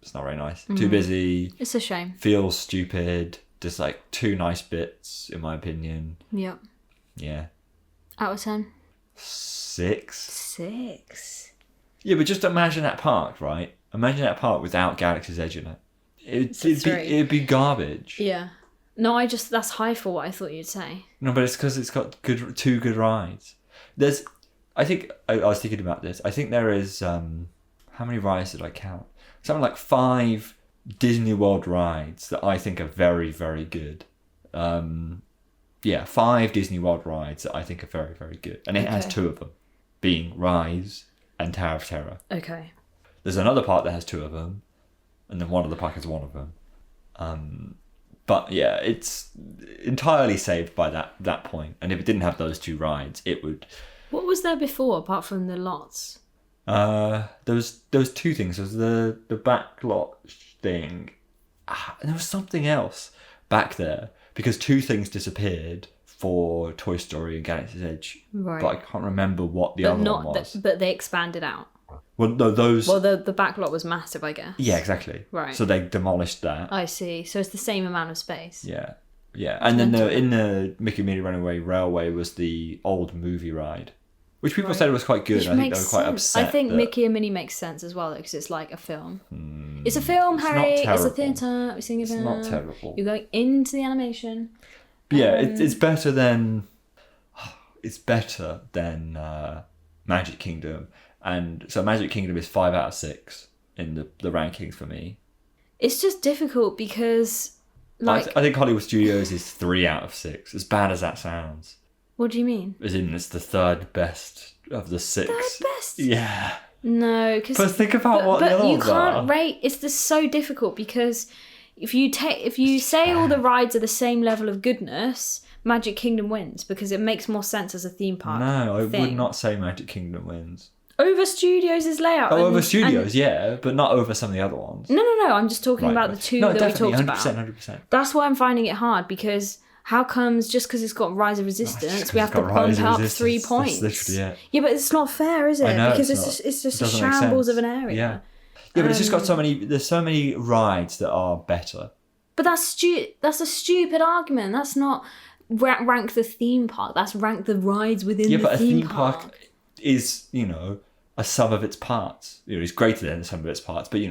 It's not very nice. Too busy. It's a shame. Feels stupid. Just like 2 nice bits, in my opinion. Yep. Yeah. Out of 10? 6. 6. Yeah, but just imagine that park, right? Imagine that park without Galaxy's Edge in it. Three. It'd be garbage. Yeah. No, that's high for what I thought you'd say. No, but it's because it's got two good rides. I was thinking about this. I think there is, how many rides did I count? Something like 5 Disney World rides that I think are very, very good. 5 Disney World rides that I think are very, very good. And it has 2 of them, being Rise and Tower of Terror. Okay. There's another park that has 2 of them, and then one other park has 1 of them. But yeah, it's entirely saved by that point. And if it didn't have those 2 rides, it would... What was there before, apart from the lots? There was 2 things. There was the back lot thing. And there was something else back there. Because 2 things disappeared for Toy Story and Galaxy's Edge. Right. But I can't remember what the other one was. But they expanded out. Well, no, those... Well, the back lot was massive, I guess. Yeah, exactly. Right. So they demolished that. I see. So it's the same amount of space. Yeah. Yeah. And then in the Mickey Minnie Runaway Railway was the old movie ride. Which people said was quite good. Which I think they makes were quite sense. upset. I think Mickey and Minnie makes sense as well, because it's like a film. It's a film, Harry. It's a theatre. We're seeing a film. It's not terrible. You're going into the animation. But yeah, it's better than... It's better than Magic Kingdom. And so Magic Kingdom is 5 out of 6 in the rankings for me. It's just difficult because... I think Hollywood Studios is 3 out of 6. As bad as that sounds. What do you mean? As in, it's the 3rd best of the 6. 3rd best? Yeah. No, because... But think about what the other ones are. But you can't rate... It's just so difficult because if you say all the rides are the same level of goodness, Magic Kingdom wins because it makes more sense as a theme park. No, I would not say Magic Kingdom wins. Over Studios' layout. Over Studios, yeah, but not over some of the other ones. No. I'm just talking about the 2 that we talked about. 100%. That's why I'm finding it hard because how comes just because it's got Rise of Resistance, we have to bump up 3 points? That's literally it. Yeah, but it's not fair, is it? I know, because it's just a shambles of an area. Yeah, but it's just got so many. There's so many rides that are better. But that's a stupid argument. That's not rank the theme park. That's rank the rides within the theme park. Yeah, but a theme park is, a sum of its parts. It's greater than the sum of its parts. But,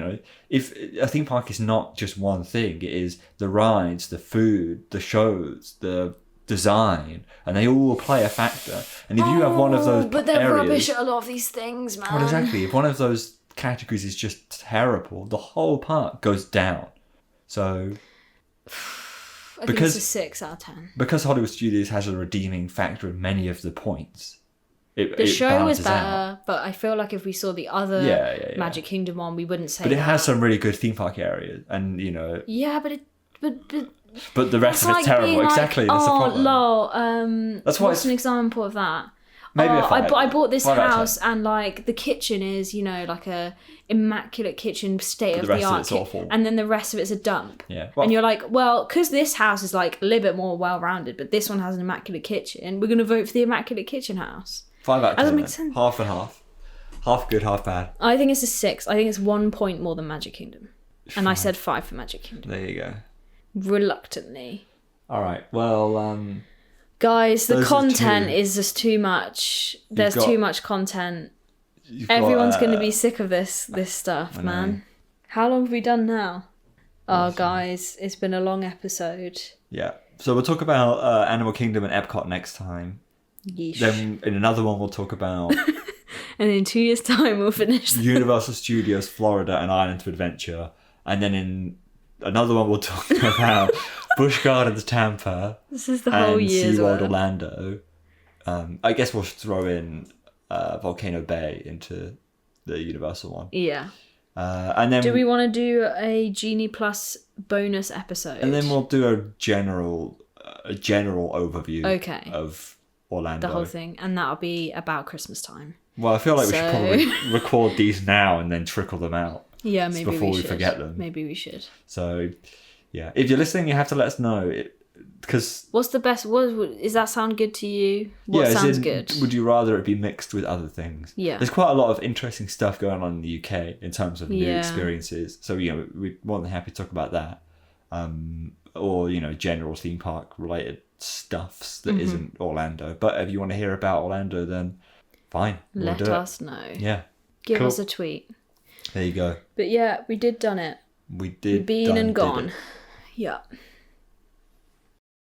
if a theme park is not just one thing, it is the rides, the food, the shows, the design, and they all play a factor. And if you have one of those but they're areas, rubbish at a lot of these things, man. Well, exactly. If one of those categories is just terrible, the whole park goes down. So... I think it's a 6 out of 10. Because Hollywood Studios has a redeeming factor in many of the points. The show was better, but I feel like if we saw the other Magic Kingdom one, we wouldn't say. But it has some really good theme park areas, and Yeah, but the rest of it's terrible. Exactly, that's the problem. Lol. That's why. What's an example of that? Maybe I bought this house and the kitchen is like a immaculate kitchen, state of the art, and then the rest of it's a dump. Yeah, and you're like, well, because this house is a little bit more well rounded, but this one has an immaculate kitchen. We're gonna vote for the immaculate kitchen house. 5 out of 10. Doesn't make sense. Half and half. Half good, half bad. I think it's a 6. I think it's 1 point more than Magic Kingdom, and I said 5 for Magic Kingdom. There you go. Reluctantly. All right. Well, guys, the content is just too much. There's too much content. Everyone's going to be sick of this stuff, man. How long have we done now? Oh, guys, it's been a long episode. Yeah. So we'll talk about Animal Kingdom and Epcot next time. Yeesh. Then in another one we'll talk about... and in 2 years' time we'll finish Universal Studios Florida and Islands of Adventure. And then in another one we'll talk about Busch Gardens Tampa. This is the whole year's SeaWorld Orlando. I guess we'll throw in Volcano Bay into the Universal one. Yeah. And then do we want to do a Genie Plus bonus episode? And then we'll do a general overview of Orlando. The whole thing. And that'll be about Christmas time. Well, I feel like we should probably record these now and then trickle them out. Yeah, maybe before we should. Forget them. Maybe we should. So, yeah. If you're listening, you have to let us know. Because what's the best? Does that sound good to you? What sounds good? Would you rather it be mixed with other things? Yeah. There's quite a lot of interesting stuff going on in the UK in terms of new experiences. So, we're more than happy to talk about that. Or, general theme park related stuffs that isn't Orlando. But if you want to hear about Orlando, then fine. Let us know. Yeah. Give us a tweet. There you go. But yeah, we did done it. We did. Been and did gone. it. Yeah.